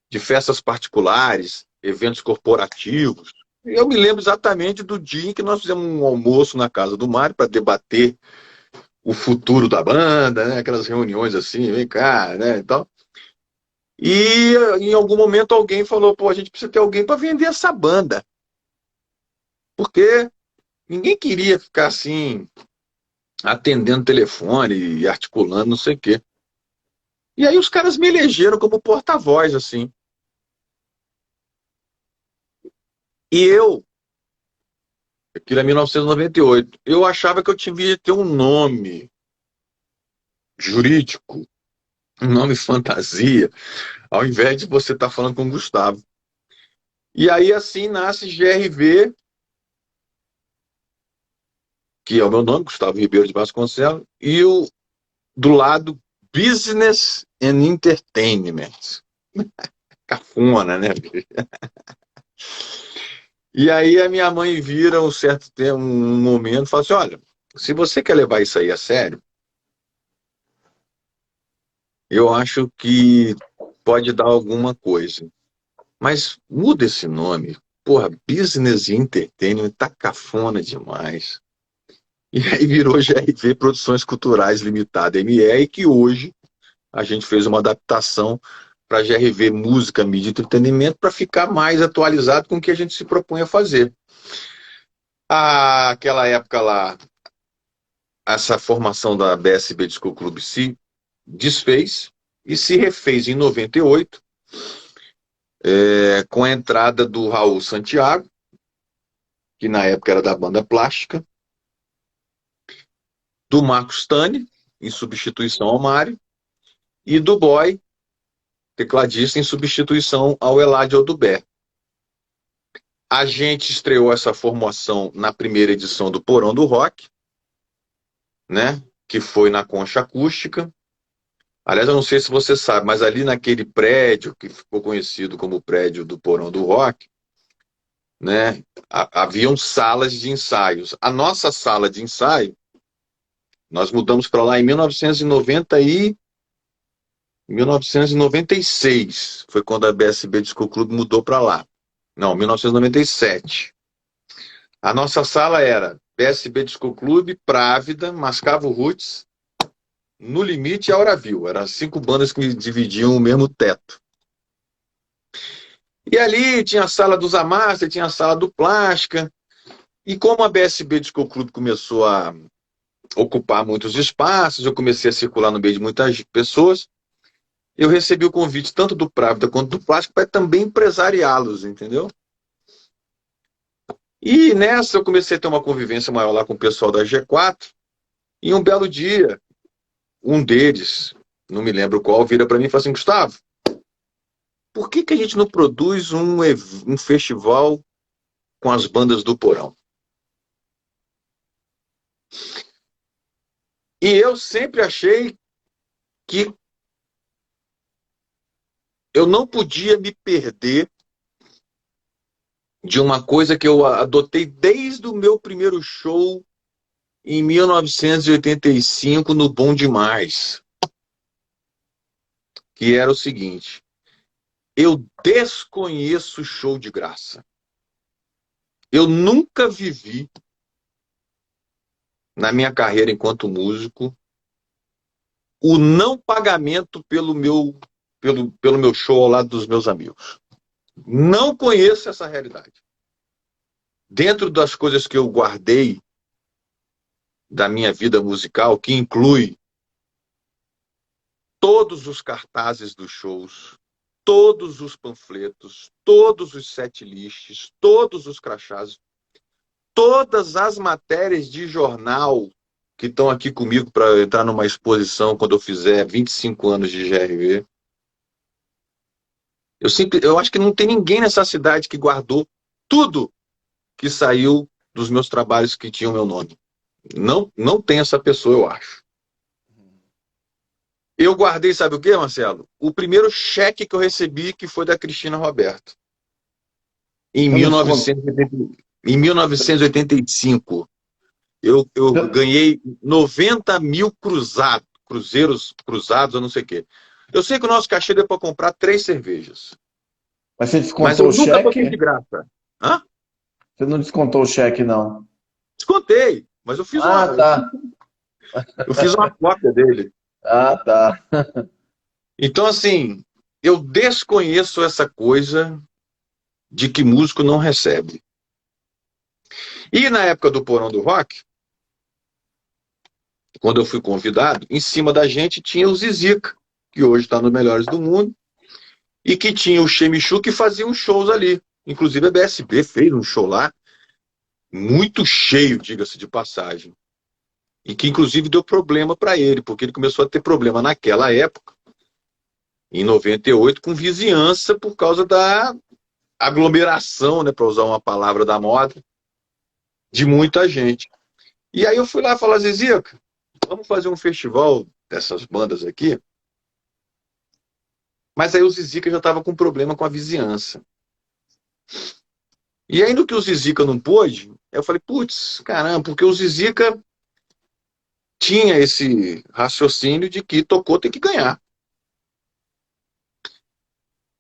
[SPEAKER 2] de festas particulares, eventos corporativos. Eu me lembro exatamente do dia em que nós fizemos um almoço na casa do Mário para debater o futuro da banda, né? Aquelas reuniões assim, vem cá, né, e tal. E em algum momento alguém falou, pô, a gente precisa ter alguém para vender essa banda. Porque ninguém queria ficar assim, atendendo telefone e articulando não sei o quê. E aí os caras me elegeram como porta-voz, assim. E aquilo é 1998, eu achava que eu tinha de ter um nome jurídico, um nome fantasia, ao invés de você estar falando com o Gustavo. E aí assim nasce GRV, que é o meu nome, Gustavo Ribeiro de Vasconcelos, e do lado Business and Entertainment. Cafona, né? E aí a minha mãe vira um certo tempo, um momento, e fala assim, olha, se você quer levar isso aí a sério, eu acho que pode dar alguma coisa. Mas muda esse nome. Porra, Business e Entertainment tá cafona demais. E aí virou GRV Produções Culturais Limitada, ME, que hoje a gente fez uma adaptação para GRV Música, Mídia e Entretenimento para ficar mais atualizado com o que a gente se propõe a fazer. Aquela época lá, essa formação da BSB Disco Club se desfez e se refez em 98, com a entrada do Raul Santiago, que na época era da banda Plástica, do Marcos Tani, em substituição ao Mário, e do Boy, tecladista, em substituição ao Eladio Oduber. A gente estreou essa formação na primeira edição do Porão do Rock, né, que foi na Concha Acústica. Aliás, eu não sei se você sabe, mas ali naquele prédio, que ficou conhecido como o prédio do Porão do Rock, né, haviam salas de ensaios. A nossa sala de ensaio, nós mudamos para lá em 1996, foi quando a BSB Disco Club mudou para lá. Não, 1997. A nossa sala era PSB Disco Clube, Právida, Mascavo Roots, No Limite e Auraville. Eram 5 bandas que dividiam o mesmo teto. E ali tinha a sala dos Amácia, tinha a sala do Plástica. E como a BSB Disco Clube começou a ocupar muitos espaços, eu comecei a circular no meio de muitas pessoas, eu recebi o convite tanto do Právida quanto do Plástico para também empresariá-los, entendeu? E nessa eu comecei a ter uma convivência maior lá com o pessoal da G4, e um belo dia, um deles, não me lembro qual, vira para mim e fala assim: Gustavo, por que a gente não produz um festival com as bandas do Porão? E eu sempre achei que eu não podia me perder de uma coisa que eu adotei desde o meu primeiro show em 1985 no Bom Demais, que era o seguinte: eu desconheço show de graça. Eu nunca vivi na minha carreira enquanto músico o não pagamento pelo meu show ao lado dos meus amigos. Não conheço essa realidade. Dentro das coisas que eu guardei da minha vida musical, que inclui todos os cartazes dos shows, todos os panfletos, todos os setlists, todos os crachás, todas as matérias de jornal que estão aqui comigo para entrar numa exposição quando eu fizer 25 anos de GRV. Eu acho que não tem ninguém nessa cidade que guardou tudo que saiu dos meus trabalhos que tinham meu nome. Não tem essa pessoa, eu acho. Eu guardei, sabe o que, Marcelo? O primeiro cheque que eu recebi, que foi da Cristina Roberto. Em 1985. Eu ganhei 90 mil cruzeiros cruzados, eu não sei o quê. Eu sei que o nosso cachê deu para comprar 3 cervejas.
[SPEAKER 1] Mas você
[SPEAKER 2] Mas
[SPEAKER 1] descontou
[SPEAKER 2] eu
[SPEAKER 1] o
[SPEAKER 2] nunca toquei de
[SPEAKER 1] cheque?
[SPEAKER 2] graça. Hã?
[SPEAKER 1] Você não descontou o cheque, não?
[SPEAKER 2] Descontei, mas eu fiz
[SPEAKER 1] Ah, tá.
[SPEAKER 2] eu fiz uma cópia dele.
[SPEAKER 1] Ah, tá.
[SPEAKER 2] Então, assim, eu desconheço essa coisa de que músico não recebe. E na época do Porão do Rock, quando eu fui convidado, em cima da gente tinha o Zizica, que hoje está nos Melhores do Mundo, e que tinha o Chemichu, que fazia uns shows ali. Inclusive a BSB fez um show lá, muito cheio, diga-se de passagem. E que inclusive deu problema para ele, porque ele começou a ter problema naquela época, em 98, com vizinhança por causa da aglomeração, né, para usar uma palavra da moda, de muita gente. E aí eu fui lá falar: Zizica, vamos fazer um festival dessas bandas aqui? Mas aí o Zizica já estava com problema com a vizinhança. E aí no que o Zizica não pôde, eu falei: putz, caramba, porque o Zizica tinha esse raciocínio de que tocou tem que ganhar.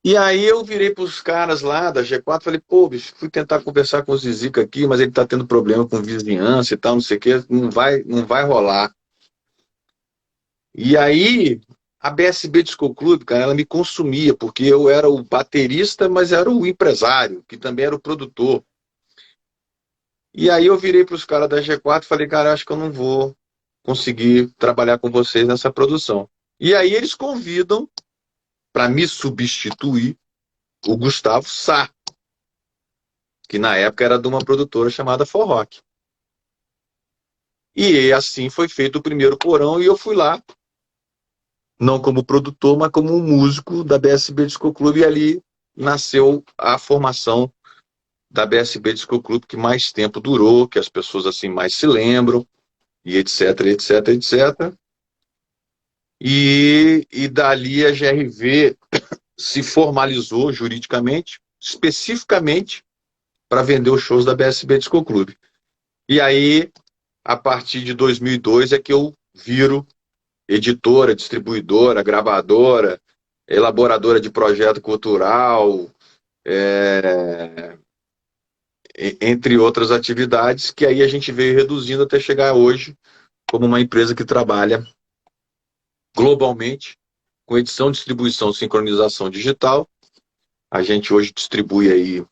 [SPEAKER 2] E aí eu virei para os caras lá da G4 e falei: pô, bicho, fui tentar conversar com o Zizica aqui, mas ele está tendo problema com vizinhança e tal, não sei o que, não vai rolar. E aí a BSB Disco Clube, cara, ela me consumia, porque eu era o baterista, mas era o empresário, que também era o produtor. E aí eu virei para os caras da G4 e falei: cara, acho que eu não vou conseguir trabalhar com vocês nessa produção. E aí eles convidam para me substituir o Gustavo Sá, que na época era de uma produtora chamada Forrock. E assim foi feito o primeiro Porão, e eu fui lá, não como produtor, mas como um músico da BSB Disco Clube, e ali nasceu a formação da BSB Disco Clube, que mais tempo durou, que as pessoas assim mais se lembram, e etc, etc, etc. E dali a GRV se formalizou juridicamente, especificamente para vender os shows da BSB Disco Clube. E aí, a partir de 2002, é que eu viro editora, distribuidora, gravadora, elaboradora de projeto cultural, é, entre outras atividades, que aí a gente veio reduzindo até chegar hoje como uma empresa que trabalha globalmente com edição, distribuição, sincronização digital. A gente hoje distribui aí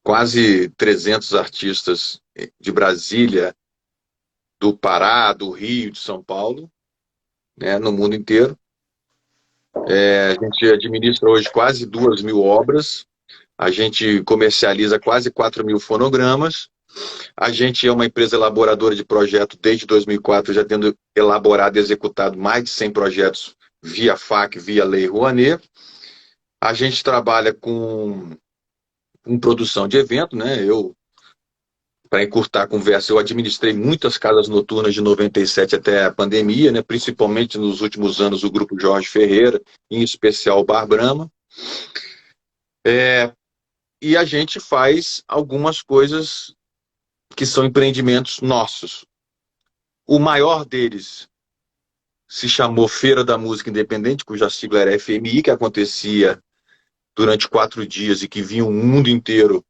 [SPEAKER 2] quase 300 artistas de Brasília, do Pará, do Rio, de São Paulo, né, no mundo inteiro. A gente administra hoje quase 2.000 obras, a gente comercializa quase 4.000 fonogramas, a gente é uma empresa elaboradora de projeto desde 2004, já tendo elaborado e executado mais de 100 projetos via FAC, via Lei Rouanet. A gente trabalha com produção de evento, né? Para encurtar a conversa, eu administrei muitas casas noturnas de 97 até a pandemia, né? Principalmente nos últimos anos o Grupo Jorge Ferreira, em especial o Bar Brahma. E a gente faz algumas coisas que são empreendimentos nossos. O maior deles se chamou Feira da Música Independente, cuja sigla era FMI, que acontecia durante 4 dias e que vinha o mundo inteiro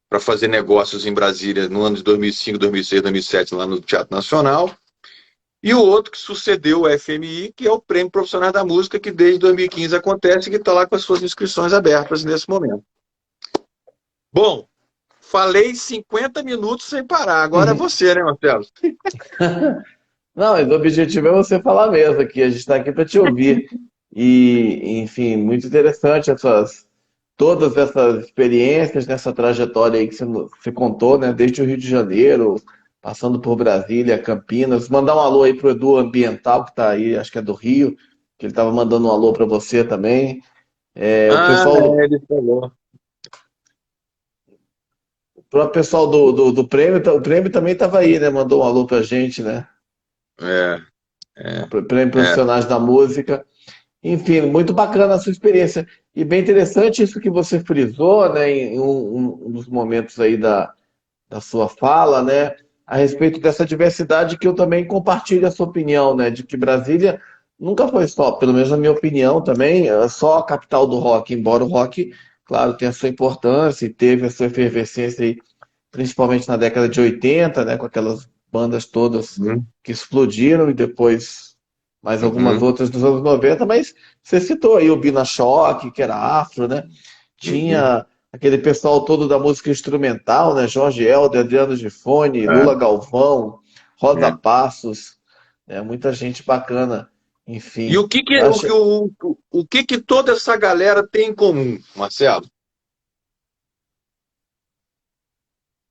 [SPEAKER 2] para fazer negócios em Brasília no ano de 2005, 2006, 2007, lá no Teatro Nacional. E o outro que sucedeu o FMI, que é o Prêmio Profissional da Música, que desde 2015 acontece e que está lá com as suas inscrições abertas nesse momento. Bom, falei 50 minutos sem parar. Agora é você, né, Marcelo?
[SPEAKER 1] Não, mas o objetivo é você falar mesmo aqui. A gente está aqui para te ouvir. E, enfim, muito interessante todas essas experiências nessa trajetória aí que você contou, né? Desde o Rio de Janeiro, passando por Brasília, Campinas. Mandar um alô aí pro Edu Ambiental, que está aí, acho que é do Rio, que ele estava mandando um alô para você também. O pessoal,
[SPEAKER 2] Ele falou.
[SPEAKER 1] o próprio pessoal do prêmio, o prêmio também estava aí, né? Mandou um alô pra gente, né?
[SPEAKER 2] É, é,
[SPEAKER 1] Prêmio
[SPEAKER 2] é.
[SPEAKER 1] Profissionais da Música. Enfim, muito bacana a sua experiência. E bem interessante isso que você frisou, né, em um dos momentos aí da sua fala, né, a respeito dessa diversidade que eu também compartilho a sua opinião, né, de que Brasília nunca foi só, pelo menos na minha opinião também, só a capital do rock, embora o rock, claro, tenha a sua importância e teve a sua efervescência aí, principalmente na década de 80, né, com aquelas bandas todas
[SPEAKER 2] Uhum,
[SPEAKER 1] que explodiram e depois mais algumas
[SPEAKER 2] uhum,
[SPEAKER 1] outras dos anos 90, mas você citou aí o Bina Choque, que era afro, né?
[SPEAKER 2] uhum.
[SPEAKER 1] Tinha aquele pessoal todo da música instrumental, né? Jorge Helder, Adriano Gifone, Lula
[SPEAKER 2] É,
[SPEAKER 1] Galvão, Rosa
[SPEAKER 2] é.
[SPEAKER 1] Passos, né? Muita gente bacana.
[SPEAKER 2] E
[SPEAKER 1] Enfim, eu acho,
[SPEAKER 2] o que que toda essa galera tem em comum, Marcelo?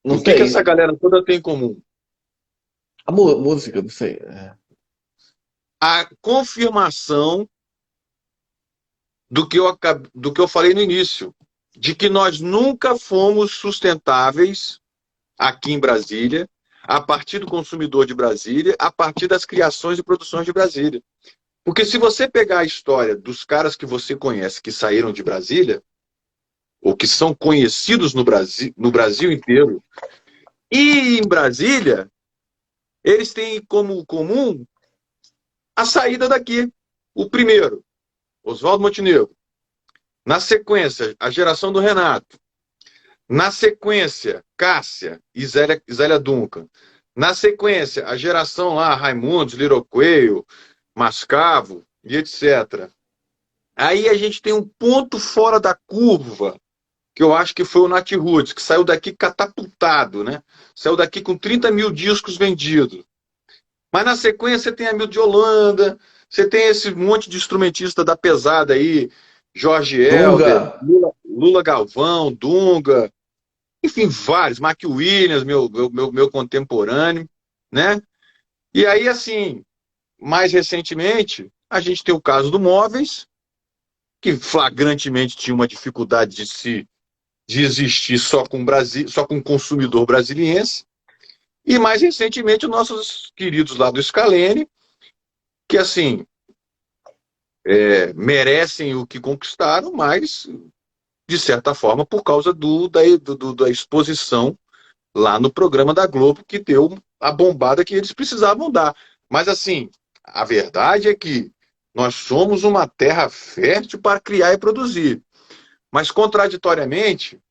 [SPEAKER 1] não
[SPEAKER 2] O que que essa
[SPEAKER 1] sei,
[SPEAKER 2] galera toda tem em comum?
[SPEAKER 1] a música, não sei.
[SPEAKER 2] A confirmação do que eu falei no início, de que nós nunca fomos sustentáveis aqui em Brasília, a partir do consumidor de Brasília, a partir das criações e produções de Brasília. Porque se você pegar a história dos caras que você conhece que saíram de Brasília, ou que são conhecidos no Brasil inteiro, e em Brasília, eles têm como comum a saída daqui. O primeiro, Oswaldo Montenegro. Na sequência, a geração do Renato. Na sequência, Cássia e Zélia Duncan. Na sequência, a geração lá, Raimundos, Little Coelho, Mascavo e etc. Aí a gente tem um ponto fora da curva, que eu acho que foi o Nat Roots, que saiu daqui catapultado, né? Saiu daqui com 30 mil discos vendidos. Mas na sequência você tem a Mil de Holanda, você tem esse monte de instrumentista da pesada aí, Jorge
[SPEAKER 1] Dunga,
[SPEAKER 2] Helder, Lula Galvão, Dunga, enfim, vários, Mark Williams, meu contemporâneo, né? E aí, assim, mais recentemente, a gente tem o caso do Móveis, que flagrantemente tinha uma dificuldade de existir só com consumidor brasiliense, e mais recentemente os nossos queridos lá do Scalene, que assim merecem o que conquistaram, mas de certa forma por causa da exposição lá no programa da Globo, que deu a bombada que eles precisavam dar. Mas assim, a verdade é que nós somos uma terra fértil para criar e produzir. Mas, contraditoriamente,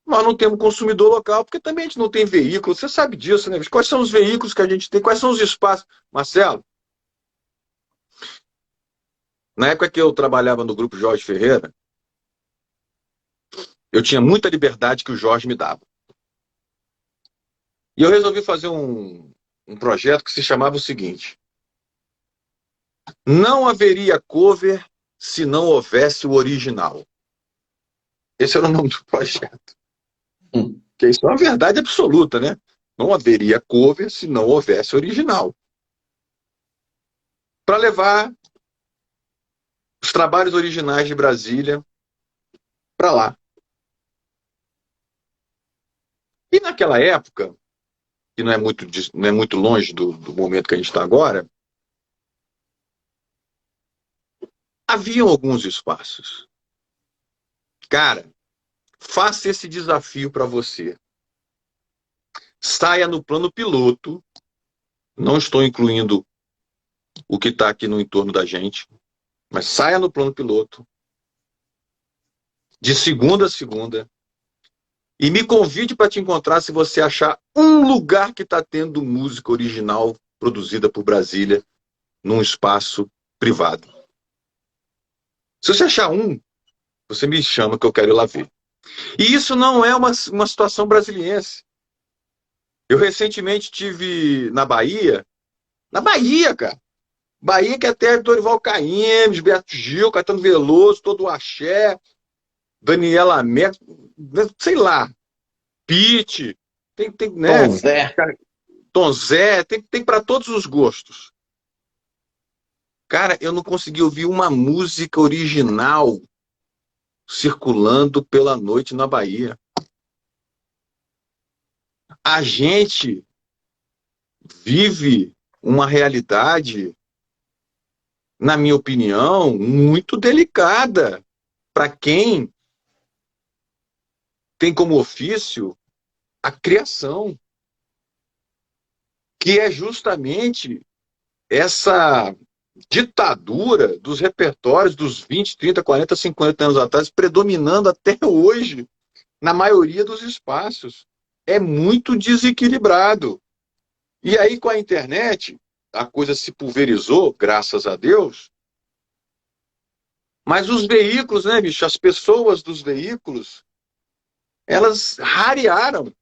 [SPEAKER 2] nós não temos consumidor local, porque também a gente não tem veículo. Você sabe disso, né? Quais são os veículos que a gente tem? Quais são os espaços? Marcelo, na época que eu trabalhava no Grupo Jorge Ferreira, eu tinha muita liberdade que o Jorge me dava. E eu resolvi fazer um projeto que se chamava o seguinte: não haveria cover se não houvesse o original. Esse era o nome do projeto. Que isso é uma verdade absoluta, né? Não haveria cover se não houvesse original. Para levar os trabalhos originais de Brasília para lá. E naquela época, que não é muito longe do momento que a gente está agora, haviam alguns espaços. Cara, faça esse desafio para você. Saia no plano piloto, não estou incluindo o que está aqui no entorno da gente, mas saia no plano piloto, de segunda a segunda, e me convide para te encontrar se você achar um lugar que está tendo música original produzida por Brasília num espaço privado. Se você achar um, você me chama que eu quero ir lá ver. E isso não é uma situação brasiliense. Eu recentemente tive na Bahia, cara. Bahia que até Dorival Caymmi, Gilberto Gil, Caetano Veloso, todo o axé, Daniela Mercury, sei lá, Pitty, tem, né?
[SPEAKER 1] Tom Zé.
[SPEAKER 2] Tom Zé, tem para todos os gostos. Cara, eu não consegui ouvir uma música original circulando pela noite na Bahia. A gente vive uma realidade, na minha opinião, muito delicada para quem tem como ofício a criação, que é justamente essa ditadura dos repertórios dos 20, 30, 40, 50 anos atrás, predominando até hoje na maioria dos espaços. É muito desequilibrado. E aí, com a internet, a coisa se pulverizou, graças a Deus, mas os veículos, né, bicho, as pessoas dos veículos, elas rarearam,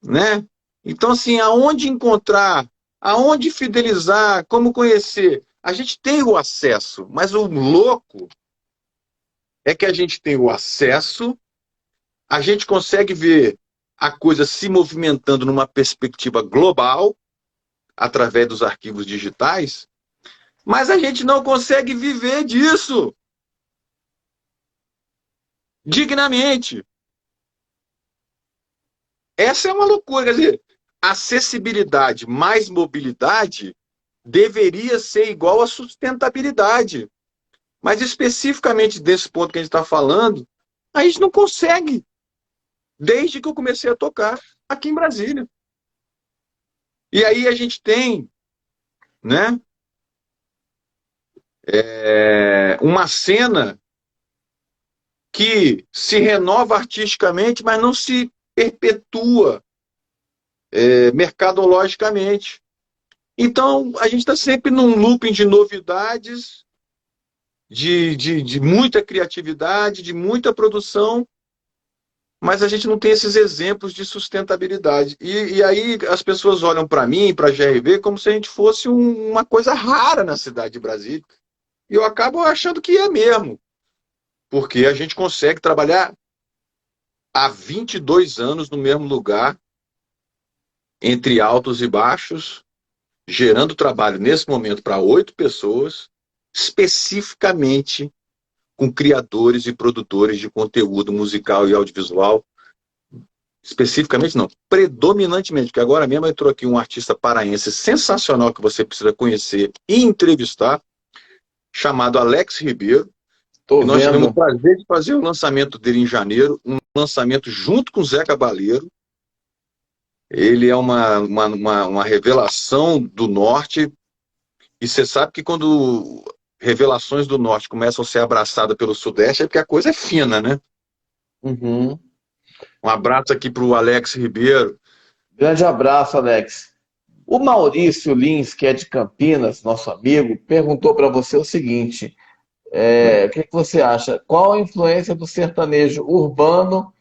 [SPEAKER 2] né? Então, assim, aonde encontrar, aonde fidelizar, como conhecer? A gente tem o acesso, mas o louco é que a gente tem o acesso, a gente consegue ver a coisa se movimentando numa perspectiva global, através dos arquivos digitais, mas a gente não consegue viver disso dignamente. Essa é uma loucura. Quer dizer, acessibilidade mais mobilidade deveria ser igual a sustentabilidade. Mas especificamente desse ponto que a gente está falando, a gente não consegue. Desde que eu comecei a tocar aqui em Brasília. E aí a gente tem, né, uma cena que se renova artisticamente, mas não se perpetua mercadologicamente. Então, a gente está sempre num looping de novidades, de muita criatividade, de muita produção, mas a gente não tem esses exemplos de sustentabilidade. E aí as pessoas olham para mim, para a GRV, como se a gente fosse uma coisa rara na cidade de Brasília. E eu acabo achando que é mesmo. Porque a gente consegue trabalhar há 22 anos no mesmo lugar, entre altos e baixos, gerando trabalho nesse momento para 8 pessoas, especificamente com criadores e produtores de conteúdo musical e audiovisual. Especificamente não, predominantemente, porque agora mesmo entrou aqui um artista paraense sensacional que você precisa conhecer e entrevistar, chamado Alex Ribeiro.
[SPEAKER 1] Tô
[SPEAKER 2] nós
[SPEAKER 1] vendo.
[SPEAKER 2] tivemos o prazer de fazer o lançamento dele em janeiro, um lançamento junto com o Zé Cabaleiro. Ele é uma revelação do norte, e você sabe que quando revelações do Norte começam a ser abraçadas pelo Sudeste, é porque a coisa é fina, né?
[SPEAKER 1] Uhum.
[SPEAKER 2] Um abraço aqui para o Alex Ribeiro.
[SPEAKER 1] Grande abraço, Alex. O Maurício Lins, que é de Campinas, nosso amigo, perguntou para você o seguinte: o que que você acha? Qual a influência do sertanejo urbano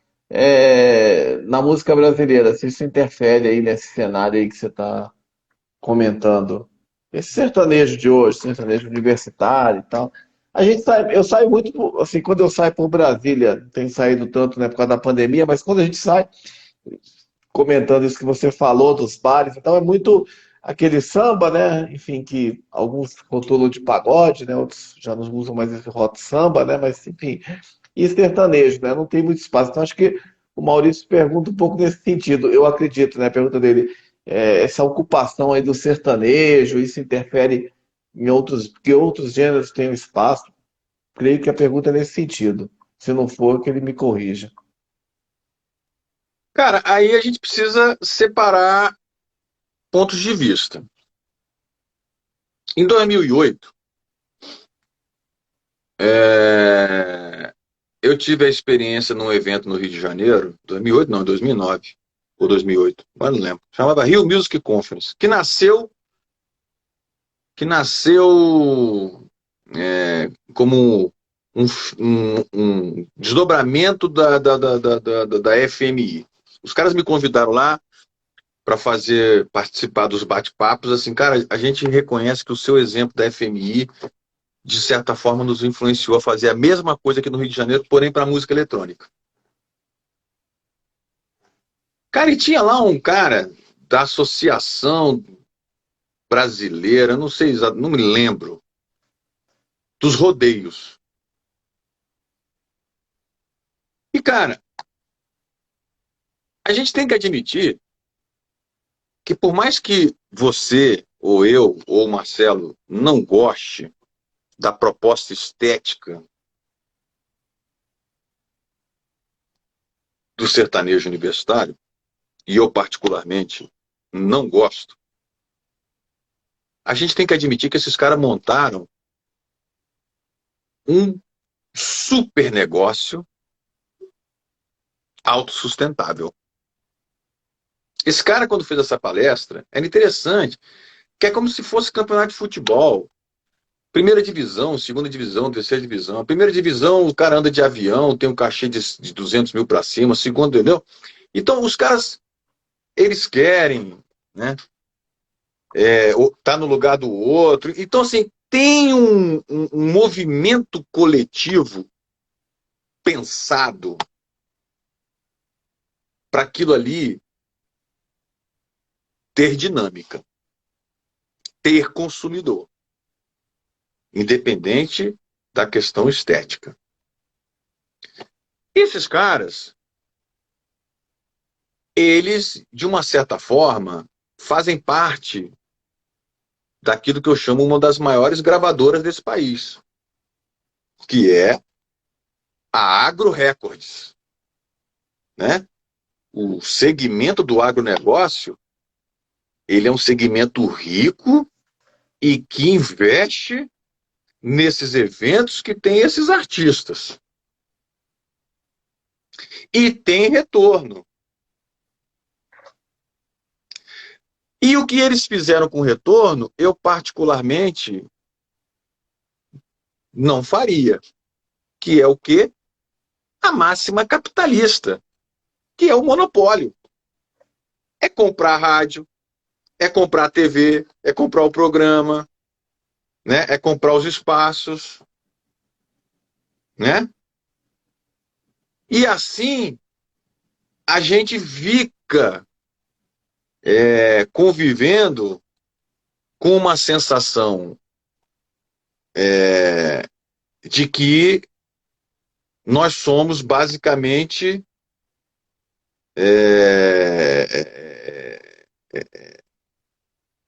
[SPEAKER 1] na música brasileira? Se isso interfere aí nesse cenário aí que você está comentando? Esse sertanejo de hoje, sertanejo universitário e tal. A gente sai, eu saio muito, assim, quando eu saio por Brasília, não tenho saído tanto, né, por causa da pandemia, mas quando a gente sai, comentando isso que você falou dos bares, então é muito aquele samba, né? Enfim, que alguns rotulam de pagode, né? Outros já não usam mais esse rótulo samba, né? Mas enfim, e sertanejo, né? Não tem muito espaço. Então acho que o Maurício pergunta um pouco nesse sentido. Eu acredito, né? A pergunta dele, essa ocupação aí do sertanejo, isso interfere em outros, que outros gêneros têm espaço. Creio que a pergunta é nesse sentido. Se não for, que ele me corrija.
[SPEAKER 2] Cara, aí a gente precisa separar pontos de vista. Em 2008, eu tive a experiência num evento no Rio de Janeiro, 2008 não, 2009 ou 2008, agora não lembro. Chamava Rio Music Conference, que nasceu como um desdobramento da FMI. Os caras me convidaram lá para participar dos bate-papos. Assim, cara, a gente reconhece que o seu exemplo da FMI, de certa forma, nos influenciou a fazer a mesma coisa aqui no Rio de Janeiro, porém para música eletrônica. Cara, e tinha lá um cara da Associação Brasileira, não sei exato, não me lembro, dos rodeios. E, cara, a gente tem que admitir que por mais que você, ou eu, ou o Marcelo, não goste da proposta estética do sertanejo universitário, e eu particularmente não gosto, a gente tem que admitir que esses caras montaram um super negócio autossustentável. Esse cara, quando fez essa palestra, era interessante, que é como se fosse campeonato de futebol. Primeira divisão, segunda divisão, terceira divisão. Primeira divisão, o cara anda de avião, tem um cachê de 200 mil para cima. Segundo, entendeu? Então, os caras, eles querem, né? Tá no lugar do outro. Então, assim, tem um movimento coletivo pensado para aquilo ali ter dinâmica, ter consumidor, independente da questão estética. Esses caras, eles, de uma certa forma, fazem parte daquilo que eu chamo uma das maiores gravadoras desse país, que é a Agro Records, né? O segmento do agronegócio, ele é um segmento rico e que investe nesses eventos que tem esses artistas. E tem retorno. E o que eles fizeram com retorno, eu particularmente não faria. Que é o quê? A máxima capitalista, que é o monopólio. É comprar a rádio, é comprar a TV, é comprar o programa, né? É comprar os espaços, né? E assim a gente fica convivendo com uma sensação de que nós somos basicamente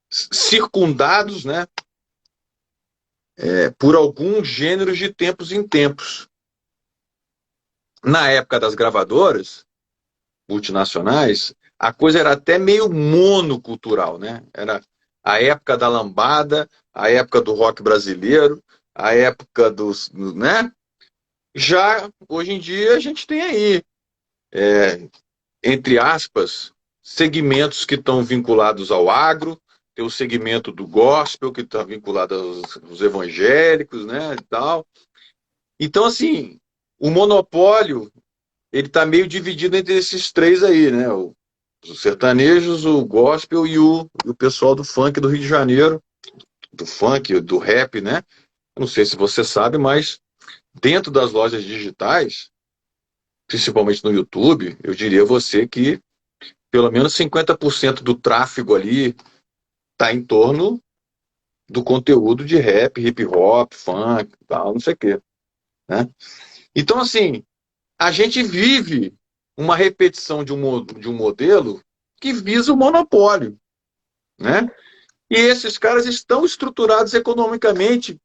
[SPEAKER 2] circundados, né, por alguns gêneros de tempos em tempos. Na época das gravadoras multinacionais, a coisa era até meio monocultural, né? Era a época da lambada, a época do rock brasileiro, a época dos, né? Já hoje em dia a gente tem aí, entre aspas, segmentos que estão vinculados ao agro, tem o segmento do gospel que está vinculado aos evangélicos, né, e tal. Então, assim, o monopólio ele está meio dividido entre esses três aí, né? Os sertanejos, o gospel e o pessoal do funk do Rio de Janeiro, do funk, do rap, né? Não sei se você sabe, mas dentro das lojas digitais, principalmente no YouTube, eu diria a você que pelo menos 50% do tráfego ali está em torno do conteúdo de rap, hip hop, funk, tal, não sei o quê, né? Então, assim, a gente vive uma repetição de um modelo que visa o monopólio, né? E esses caras estão estruturados economicamente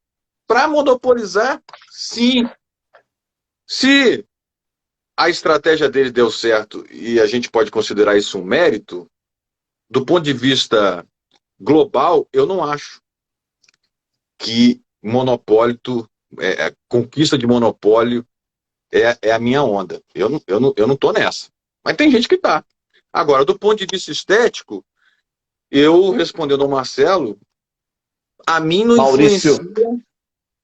[SPEAKER 2] para monopolizar, sim. Se a estratégia deles deu certo e a gente pode considerar isso um mérito, do ponto de vista global, eu não acho que monopólio, conquista de monopólio é a minha onda. Eu não tô nessa. Mas tem gente que tá. Agora, do ponto de vista estético, eu respondendo ao Marcelo, a mim não influencia.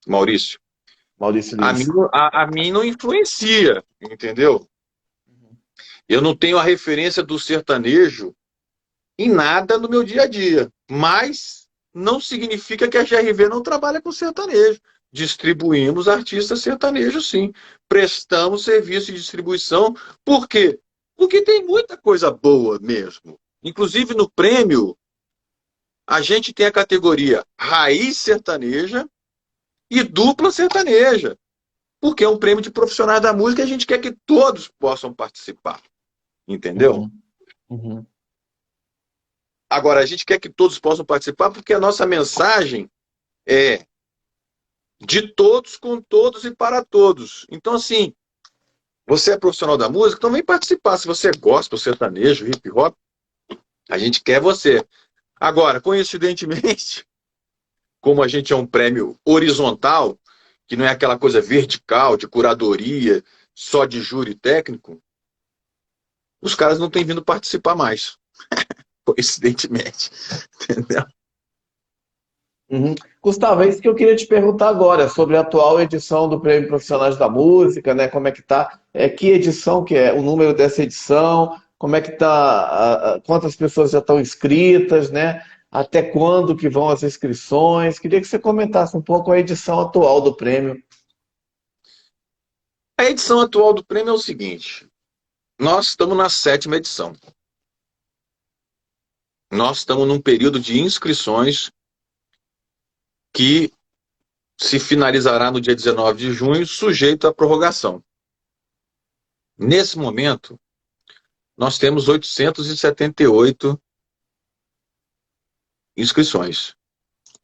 [SPEAKER 1] Maurício,
[SPEAKER 2] Maurício,
[SPEAKER 1] Maurício
[SPEAKER 2] a mim,
[SPEAKER 1] Lins.
[SPEAKER 2] a mim não influencia, entendeu? Eu não tenho a referência do sertanejo em nada no meu dia a dia, mas não significa que a GRV não trabalha com sertanejo. Distribuímos artistas sertanejos, sim. Prestamos serviço de distribuição. Por quê? Porque tem muita coisa boa mesmo. Inclusive no prêmio, a gente tem a categoria raiz sertaneja e dupla sertaneja. Porque é um prêmio de profissionais da música e a gente quer que todos possam participar. Entendeu?
[SPEAKER 1] Uhum, uhum,
[SPEAKER 2] Agora, a gente quer que todos possam participar porque a nossa mensagem é de todos, com todos e para todos. Então, assim, você é profissional da música, então vem participar. Se você gosta do sertanejo, hip hop, a gente quer você. Agora, coincidentemente, como a gente é um prêmio horizontal, que não é aquela coisa vertical, de curadoria, só de júri técnico, os caras não têm vindo participar mais. Coincidentemente. Entendeu?
[SPEAKER 1] uhum. Gustavo, é isso que eu queria te perguntar agora, sobre a atual edição do Prêmio Profissionais da Música, né? Como é que tá? Que edição que é? O número dessa edição? Como é que tá? Quantas pessoas já estão inscritas, né? Até quando que vão as inscrições? Queria que você comentasse um pouco a edição atual do prêmio.
[SPEAKER 2] A edição atual do prêmio é o seguinte: nós estamos na 7ª edição. Nós estamos num período de inscrições que se finalizará no dia 19 de junho, sujeito à prorrogação. Nesse momento, nós temos 878 inscrições,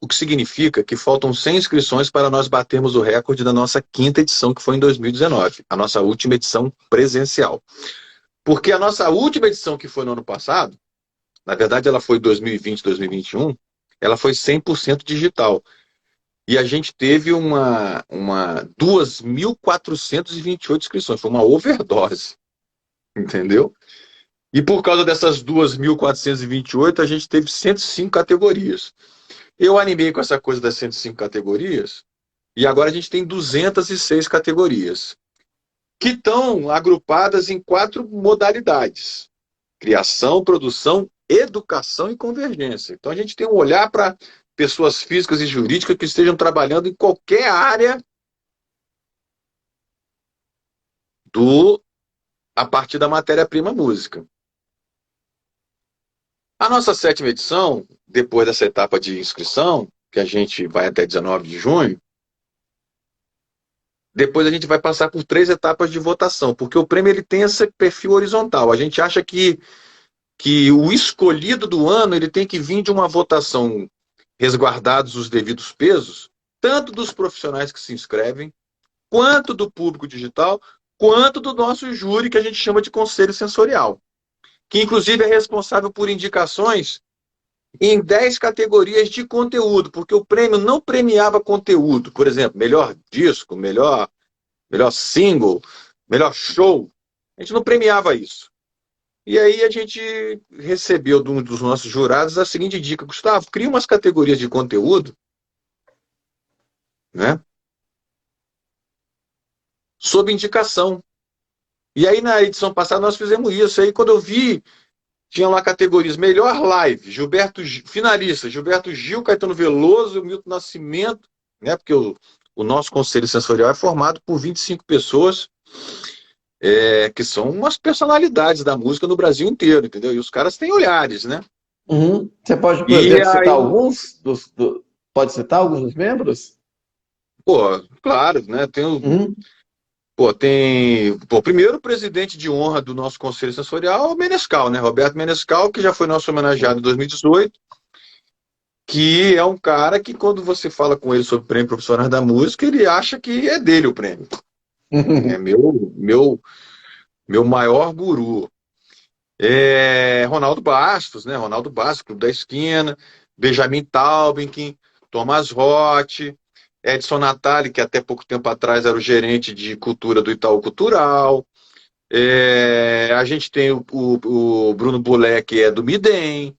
[SPEAKER 2] o que significa que faltam 100 inscrições para nós batermos o recorde da nossa 5ª edição, que foi em 2019, a nossa última edição presencial. Porque a nossa última edição, que foi no ano passado, na verdade ela foi 2020, 2021, ela foi 100% digital. E a gente teve uma 2.428 inscrições, foi uma overdose, entendeu? E por causa dessas 2.428, a gente teve 105 categorias. Eu animei com essa coisa das 105 categorias, e agora a gente tem 206 categorias, que estão agrupadas em 4 modalidades: criação, produção, educação e convergência. Então a gente tem um olhar para pessoas físicas e jurídicas que estejam trabalhando em qualquer área do a partir da matéria-prima música. A nossa 7ª edição, depois dessa etapa de inscrição, que a gente vai até 19 de junho, depois a gente vai passar por 3 etapas de votação, porque o prêmio ele tem esse perfil horizontal. A gente acha que o escolhido do ano ele tem que vir de uma votação, resguardados os devidos pesos, tanto dos profissionais que se inscrevem, quanto do público digital, quanto do nosso júri, que a gente chama de conselho sensorial, que inclusive é responsável por indicações em 10 categorias de conteúdo, porque o prêmio não premiava conteúdo. Por exemplo, melhor disco, melhor single, melhor show. A gente não premiava isso. E aí a gente recebeu de um dos nossos jurados a seguinte dica: Gustavo, cria umas categorias de conteúdo, né, sob indicação. E aí na edição passada nós fizemos isso. Aí quando eu vi, tinha lá categorias melhor live, finalista, Gilberto Gil, Caetano Veloso, Milton Nascimento, né, porque o nosso conselho sensorial é formado por 25 pessoas, que são umas personalidades da música no Brasil inteiro, entendeu? E os caras têm olhares, né?
[SPEAKER 1] Uhum. Você pode, por
[SPEAKER 2] E
[SPEAKER 1] exemplo, citar
[SPEAKER 2] aí,
[SPEAKER 1] alguns pode citar alguns dos membros?
[SPEAKER 2] pô, claro, né?
[SPEAKER 1] Uhum.
[SPEAKER 2] Primeiro o presidente de honra do nosso conselho sensorial é o Menescal, né? Roberto Menescal, que já foi nosso homenageado em 2018, que é um cara que quando você fala com ele sobre o prêmio Profissionais da Música, ele acha que é dele o prêmio. É meu maior guru. Ronaldo Bastos, né? Ronaldo Bastos, Clube da Esquina, Benjamin Taubinkin, Thomas Roth, Edson Natali, que até pouco tempo atrás era o gerente de cultura do Itaú Cultural. A gente tem o Bruno Bulé, que é do Midem,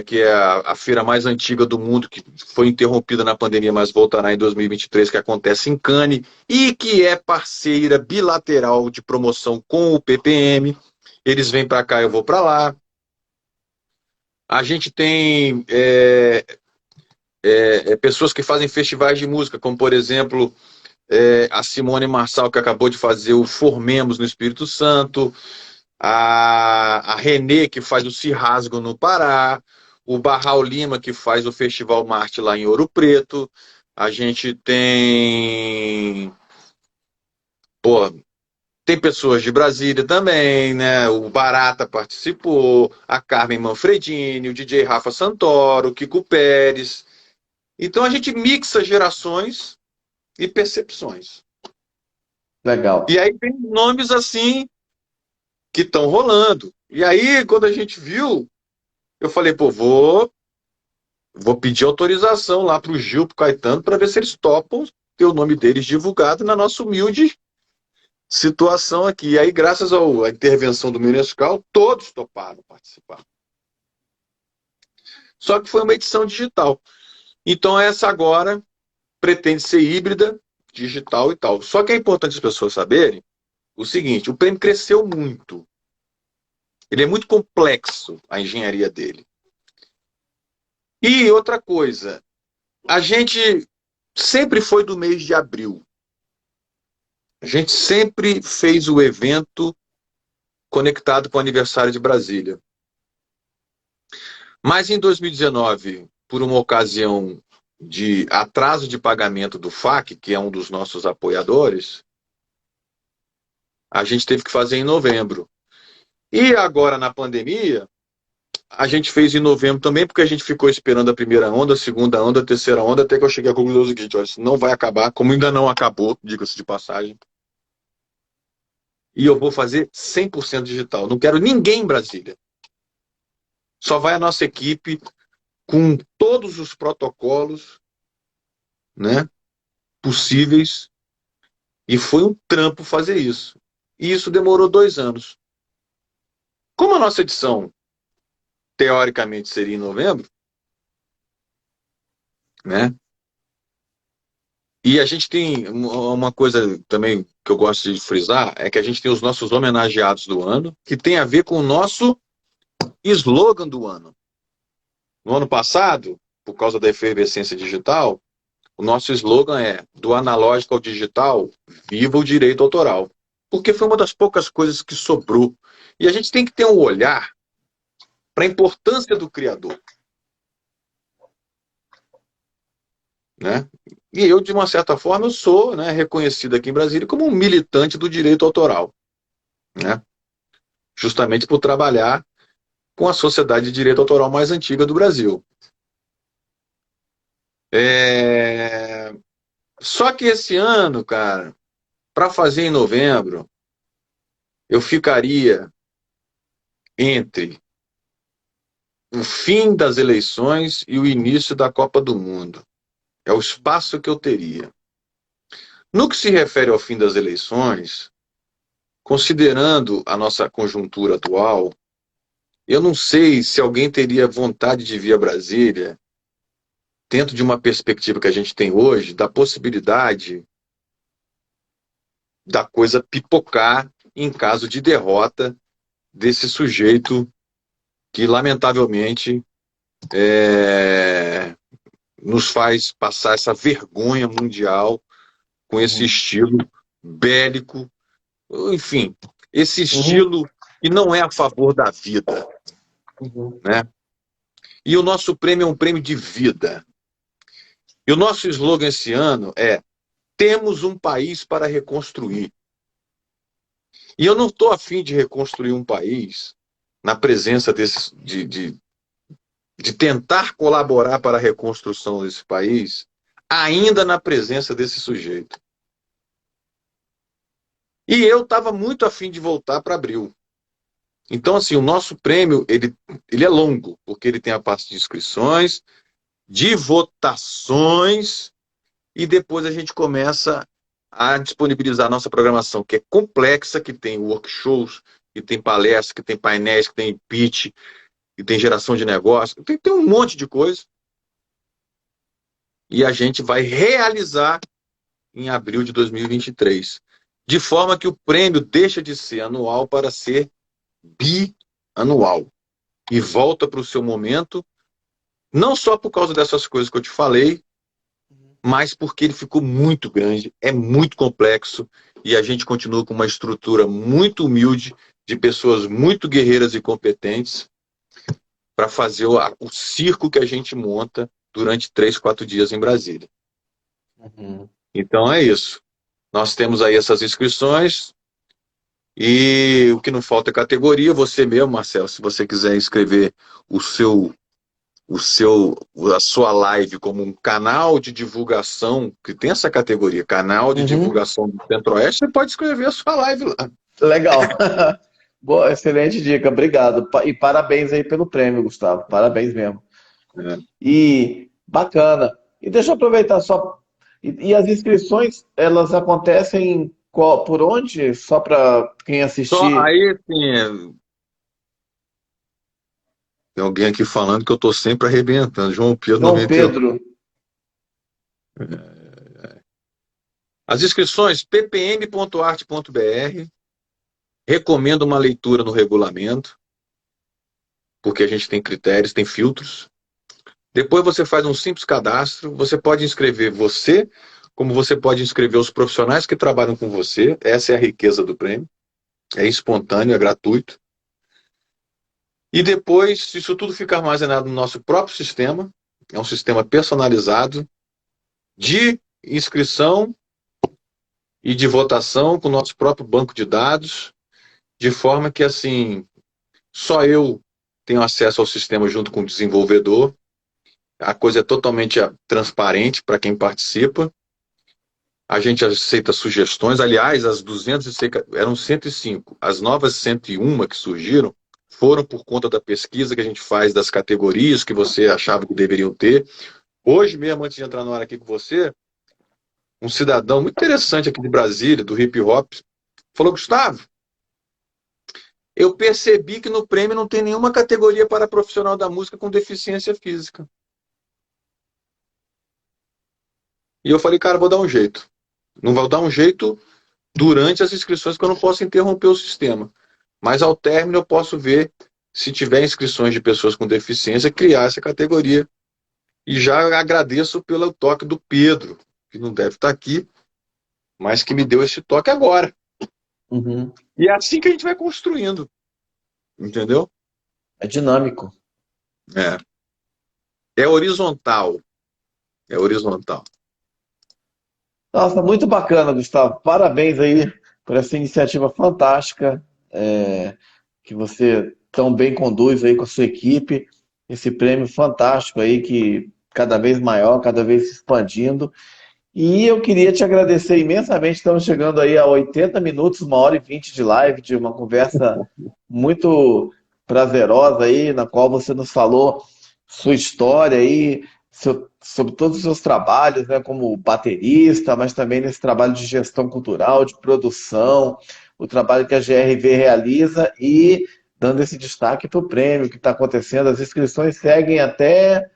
[SPEAKER 2] que é a feira mais antiga do mundo, que foi interrompida na pandemia, mas voltará em 2023, que acontece em Cannes, e que é parceira bilateral de promoção com o PPM. Eles vêm para cá, eu vou para lá. A gente tem pessoas que fazem festivais de música, como, por exemplo, a Simone Marçal, que acabou de fazer o Formemos no Espírito Santo, a Renê, que faz o Se Rasgam no Pará, o Barral Lima, que faz o Festival Marte lá em Ouro Preto. A gente tem pessoas de Brasília também, né? O Barata participou, a Carmen Manfredini, o DJ Rafa Santoro, o Kiko Pérez. Então a gente mixa gerações e percepções. E
[SPEAKER 1] Legal.
[SPEAKER 2] aí tem nomes assim que estão rolando. E aí, quando a gente viu, eu falei, pô, vou pedir autorização lá pro Gil, pro Caetano, para ver se eles topam ter o nome deles divulgado na nossa humilde situação aqui. E aí, graças à intervenção do Menescal, todos toparam participar. Só que foi uma edição digital. Então, essa agora pretende ser híbrida, digital e tal. Só que é importante as pessoas saberem o seguinte: o prêmio cresceu muito. Ele é muito complexo, a engenharia dele. E outra coisa, a gente sempre foi do mês de abril. A gente sempre fez o evento conectado com o aniversário de Brasília. Mas em 2019, por uma ocasião de atraso de pagamento do FAC, que é um dos nossos apoiadores, a gente teve que fazer em novembro. E agora, na pandemia, a gente fez em novembro também, porque a gente ficou esperando a primeira onda, a segunda onda, a terceira onda, até que eu cheguei à conclusão seguinte: olha, isso não vai acabar, como ainda não acabou, diga-se de passagem. E eu vou fazer 100% digital. Não quero ninguém em Brasília. Só vai a nossa equipe com todos os protocolos, né, possíveis. E foi um trampo fazer isso. E isso demorou 2 anos. Como a nossa edição, teoricamente, seria em novembro, né? E a gente tem uma coisa também que eu gosto de frisar, é que a gente tem os nossos homenageados do ano, que tem a ver com o nosso slogan do ano. No ano passado, por causa da efervescência digital, o nosso slogan é: do analógico ao digital, viva o direito autoral. Porque foi uma das poucas coisas que sobrou. E a gente tem que ter um olhar para a importância do criador, né? E eu, de uma certa forma, eu sou, né, reconhecido aqui em Brasília como um militante do direito autoral, né? Justamente por trabalhar com a sociedade de direito autoral mais antiga do Brasil. Só que esse ano, cara, para fazer em novembro, eu ficaria entre o fim das eleições e o início da Copa do Mundo. É o espaço que eu teria. No que se refere ao fim das eleições, considerando a nossa conjuntura atual, eu não sei se alguém teria vontade de vir a Brasília, dentro de uma perspectiva que a gente tem hoje, da possibilidade da coisa pipocar em caso de derrota desse sujeito que, lamentavelmente, nos faz passar essa vergonha mundial com esse estilo bélico, enfim, esse estilo que não é a favor da vida, né? E o nosso prêmio é um prêmio de vida. E o nosso slogan esse ano é: temos um país para reconstruir. E eu não estou afim de reconstruir um país na presença de tentar colaborar para a reconstrução desse país, ainda na presença desse sujeito. E eu estava muito afim de voltar para abril. Então, assim, o nosso prêmio, ele é longo, porque ele tem a parte de inscrições, de votações, e depois a gente começa a disponibilizar a nossa programação, que é complexa, que tem workshops, que tem palestras, que tem painéis, que tem pitch, que tem geração de negócio, tem um monte de coisa. E a gente vai realizar em abril de 2023. De forma que o prêmio deixa de ser anual para ser bianual. E volta para o seu momento, não só por causa dessas coisas que eu te falei, mas porque ele ficou muito grande, é muito complexo, e a gente continua com uma estrutura muito humilde, de pessoas muito guerreiras e competentes, para fazer o circo que a gente monta durante 3, 4 dias em Brasília. Então é isso. Nós temos aí essas inscrições, e o que não falta é categoria. Você mesmo, Marcelo, se você quiser inscrever a sua live como um canal de divulgação, que tem essa categoria, canal de divulgação do Centro-Oeste, você pode escrever a sua live lá.
[SPEAKER 1] Legal. Boa, excelente dica, obrigado. E parabéns aí pelo prêmio, Gustavo. Parabéns mesmo. E bacana. E deixa eu aproveitar só. E as inscrições, elas acontecem por onde? Só para quem assistir?
[SPEAKER 2] Só aí, assim, tem alguém aqui falando que eu estou sempre arrebentando. João Pedro
[SPEAKER 1] João
[SPEAKER 2] 98.
[SPEAKER 1] Pedro.
[SPEAKER 2] As inscrições, ppm.arte.br. Recomendo uma leitura no regulamento, porque a gente tem critérios, tem filtros. Depois você faz um simples cadastro. Você pode inscrever você, como você pode inscrever os profissionais que trabalham com você. Essa é a riqueza do prêmio. É espontâneo, é gratuito. E depois, isso tudo fica armazenado no nosso próprio sistema. É um sistema personalizado de inscrição e de votação com o nosso próprio banco de dados, de forma que, assim, só eu tenho acesso ao sistema junto com o desenvolvedor. A coisa é totalmente transparente para quem participa. A gente aceita sugestões. Aliás, as 200 eram 105. As novas 101 que surgiram foram por conta da pesquisa que a gente faz das categorias que você achava que deveriam ter. Hoje mesmo, antes de entrar no ar aqui com você, um cidadão muito interessante aqui de Brasília, do hip hop, falou: Gustavo, eu percebi que no prêmio não tem nenhuma categoria para profissional da música com deficiência física. E eu falei, cara, vou dar um jeito. Não vou dar um jeito durante as inscrições, que eu não posso interromper o sistema. Mas ao término eu posso ver, se tiver inscrições de pessoas com deficiência, criar essa categoria. E já agradeço pelo toque do Pedro, que não deve estar aqui, mas que me deu esse toque agora. E é assim que a gente vai construindo. Entendeu?
[SPEAKER 1] É dinâmico.
[SPEAKER 2] É horizontal. É horizontal.
[SPEAKER 1] Nossa, muito bacana, Gustavo. Parabéns aí por essa iniciativa fantástica, que você tão bem conduz aí com a sua equipe. Esse prêmio fantástico aí, que cada vez maior, cada vez se expandindo. E eu queria te agradecer imensamente. Estamos chegando aí a 80 minutos, 1h20 de live, de uma conversa muito prazerosa aí, na qual você nos falou sua história aí, sobre todos os seus trabalhos, né, como baterista, mas também nesse trabalho de gestão cultural, de produção, o trabalho que a GRV realiza e dando esse destaque para o prêmio que está acontecendo. As inscrições seguem até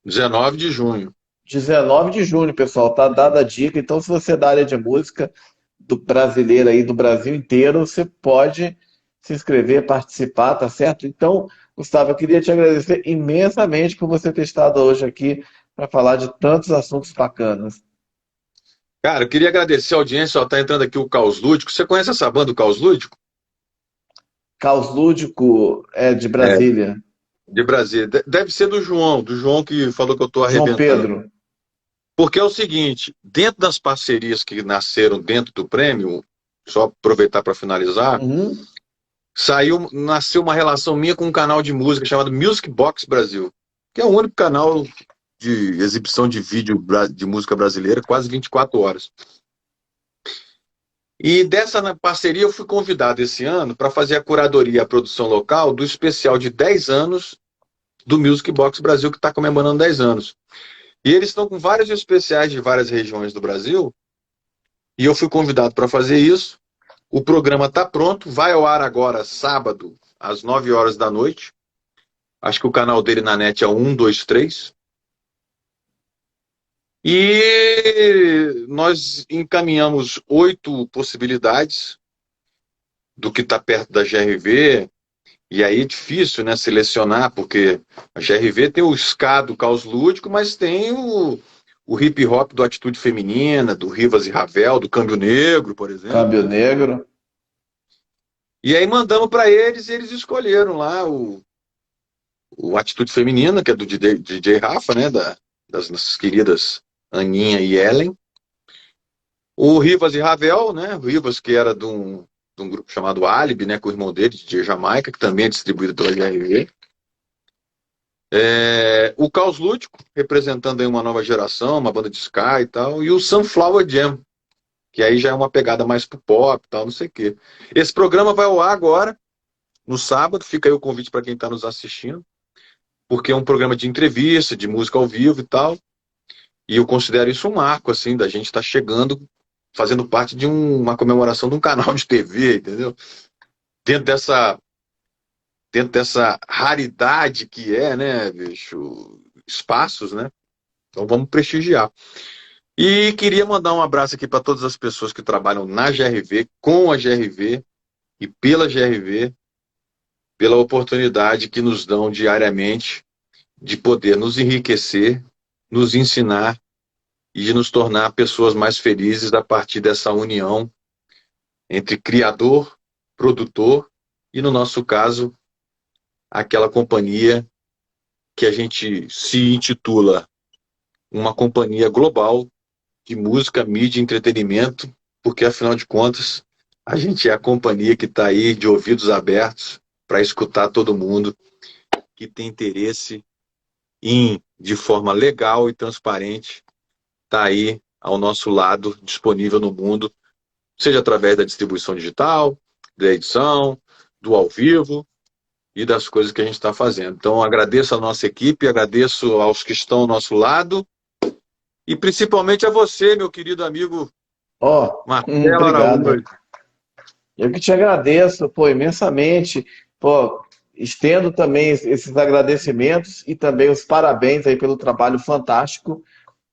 [SPEAKER 2] 19 de junho.
[SPEAKER 1] 19 de junho, pessoal. Tá dada a dica. Então, se você é da área de música do brasileiro aí, do Brasil inteiro, você pode se inscrever, participar, tá certo? Então, Gustavo, eu queria te agradecer imensamente por você ter estado hoje aqui para falar de tantos assuntos bacanas.
[SPEAKER 2] Cara, eu queria agradecer a audiência, ó, tá entrando aqui o Caos Lúdico. Você conhece essa banda, o Caos Lúdico?
[SPEAKER 1] Caos Lúdico é de
[SPEAKER 2] É,
[SPEAKER 1] Brasília.
[SPEAKER 2] de Brasília. Deve ser do João que falou que eu tô
[SPEAKER 1] João
[SPEAKER 2] arrebentando.
[SPEAKER 1] Pedro.
[SPEAKER 2] Porque é o seguinte, dentro das parcerias que nasceram dentro do prêmio, só aproveitar para finalizar,
[SPEAKER 1] Uhum.
[SPEAKER 2] nasceu uma relação minha com um canal de música chamado Music Box Brasil, que é o único canal de exibição de vídeo de música brasileira, quase 24 horas. E dessa parceria eu fui convidado esse ano para fazer a curadoria e a produção local do especial de 10 anos do Music Box Brasil, que está comemorando 10 anos. E eles estão com vários especiais de várias regiões do Brasil, e eu fui convidado para fazer isso. O programa está pronto, vai ao ar agora, sábado, às 9 horas da noite. Acho que o canal dele na net é 123. E nós encaminhamos 8 possibilidades do que está perto da GRV. E aí é difícil, né, selecionar, porque a GRV tem o ska do Caos Lúdico, mas tem o hip hop do Atitude Feminina, do Rivas e Ravel, do Câmbio Negro, por exemplo.
[SPEAKER 1] Câmbio Negro.
[SPEAKER 2] E aí mandamos para eles e eles escolheram lá o Atitude Feminina, que é do DJ Rafa, né, das nossas queridas Aninha e Ellen. O Rivas e Ravel, né, o Rivas que era de um grupo chamado Alibi, né, com o irmão dele, DJ Jamaica, que também é distribuído pela GRV. O Caos Lúdico, representando aí uma nova geração, uma banda de ska e tal, e o Sunflower Jam, que aí já é uma pegada mais pro pop e tal, não sei o quê. Esse programa vai ao ar agora, no sábado, fica aí o convite para quem está nos assistindo, porque é um programa de entrevista, de música ao vivo e tal, e eu considero isso um marco, assim, da gente estar chegando, fazendo parte de uma comemoração de um canal de TV, entendeu? Dentro dessa raridade que é, né, bicho, espaços, né? Então vamos prestigiar. E queria mandar um abraço aqui para todas as pessoas que trabalham na GRV, com a GRV e pela GRV, pela oportunidade que nos dão diariamente de poder nos enriquecer, nos ensinar e de nos tornar pessoas mais felizes a partir dessa união entre criador, produtor e, no nosso caso, aquela companhia que a gente se intitula uma companhia global de música, mídia e entretenimento, porque, afinal de contas, a gente é a companhia que está aí de ouvidos abertos para escutar todo mundo que tem interesse em, de forma legal e transparente, tá aí ao nosso lado, disponível no mundo, seja através da distribuição digital, da edição, do ao vivo e das coisas que a gente está fazendo. Então, agradeço a nossa equipe, agradeço aos que estão ao nosso lado e principalmente a você, meu querido amigo
[SPEAKER 1] Ó,
[SPEAKER 2] Marcelo
[SPEAKER 1] obrigado.
[SPEAKER 2] Araújo.
[SPEAKER 1] Eu que te agradeço, pô, imensamente. Pô, estendo também esses agradecimentos e também os parabéns aí pelo trabalho fantástico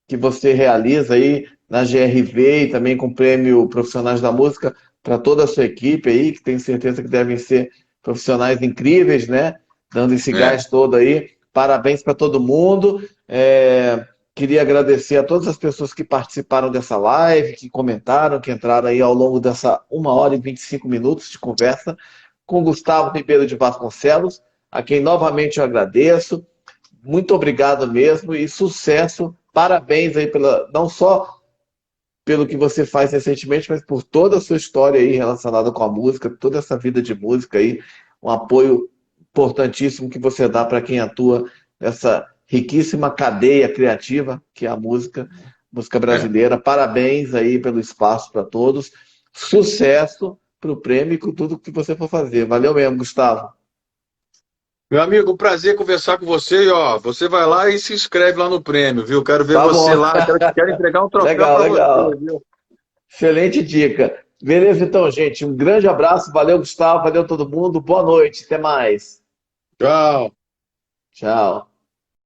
[SPEAKER 1] que você realiza aí na GRV e também com o Prêmio Profissionais da Música para toda a sua equipe aí, que tenho certeza que devem ser profissionais incríveis, né? Dando esse
[SPEAKER 2] É,
[SPEAKER 1] gás todo aí. Parabéns para todo mundo. Queria agradecer a todas as pessoas que participaram dessa live, que comentaram, que entraram aí ao longo dessa 1 hora e 25 minutos de conversa com Gustavo Ribeiro de Vasconcelos, a quem novamente eu agradeço. Muito obrigado mesmo e sucesso. Parabéns aí não só pelo que você faz recentemente, mas por toda a sua história aí relacionada com a música, toda essa vida de música aí, um apoio importantíssimo que você dá para quem atua nessa riquíssima cadeia criativa que é a música
[SPEAKER 2] é.
[SPEAKER 1] brasileira. Parabéns aí pelo espaço para todos. Sucesso para o prêmio e com tudo que você for fazer. Valeu mesmo, Gustavo.
[SPEAKER 2] Meu amigo, um prazer conversar com você. E, ó, você vai lá e se inscreve lá no prêmio, viu? Quero ver
[SPEAKER 1] Tá
[SPEAKER 2] você
[SPEAKER 1] bom.
[SPEAKER 2] lá. Quero entregar um troféu
[SPEAKER 1] Legal,
[SPEAKER 2] para você,
[SPEAKER 1] legal.
[SPEAKER 2] viu?
[SPEAKER 1] Excelente dica. Beleza, então, gente. Um grande abraço. Valeu, Gustavo. Valeu todo mundo. Boa noite. Até mais.
[SPEAKER 2] Tchau.
[SPEAKER 1] Tchau.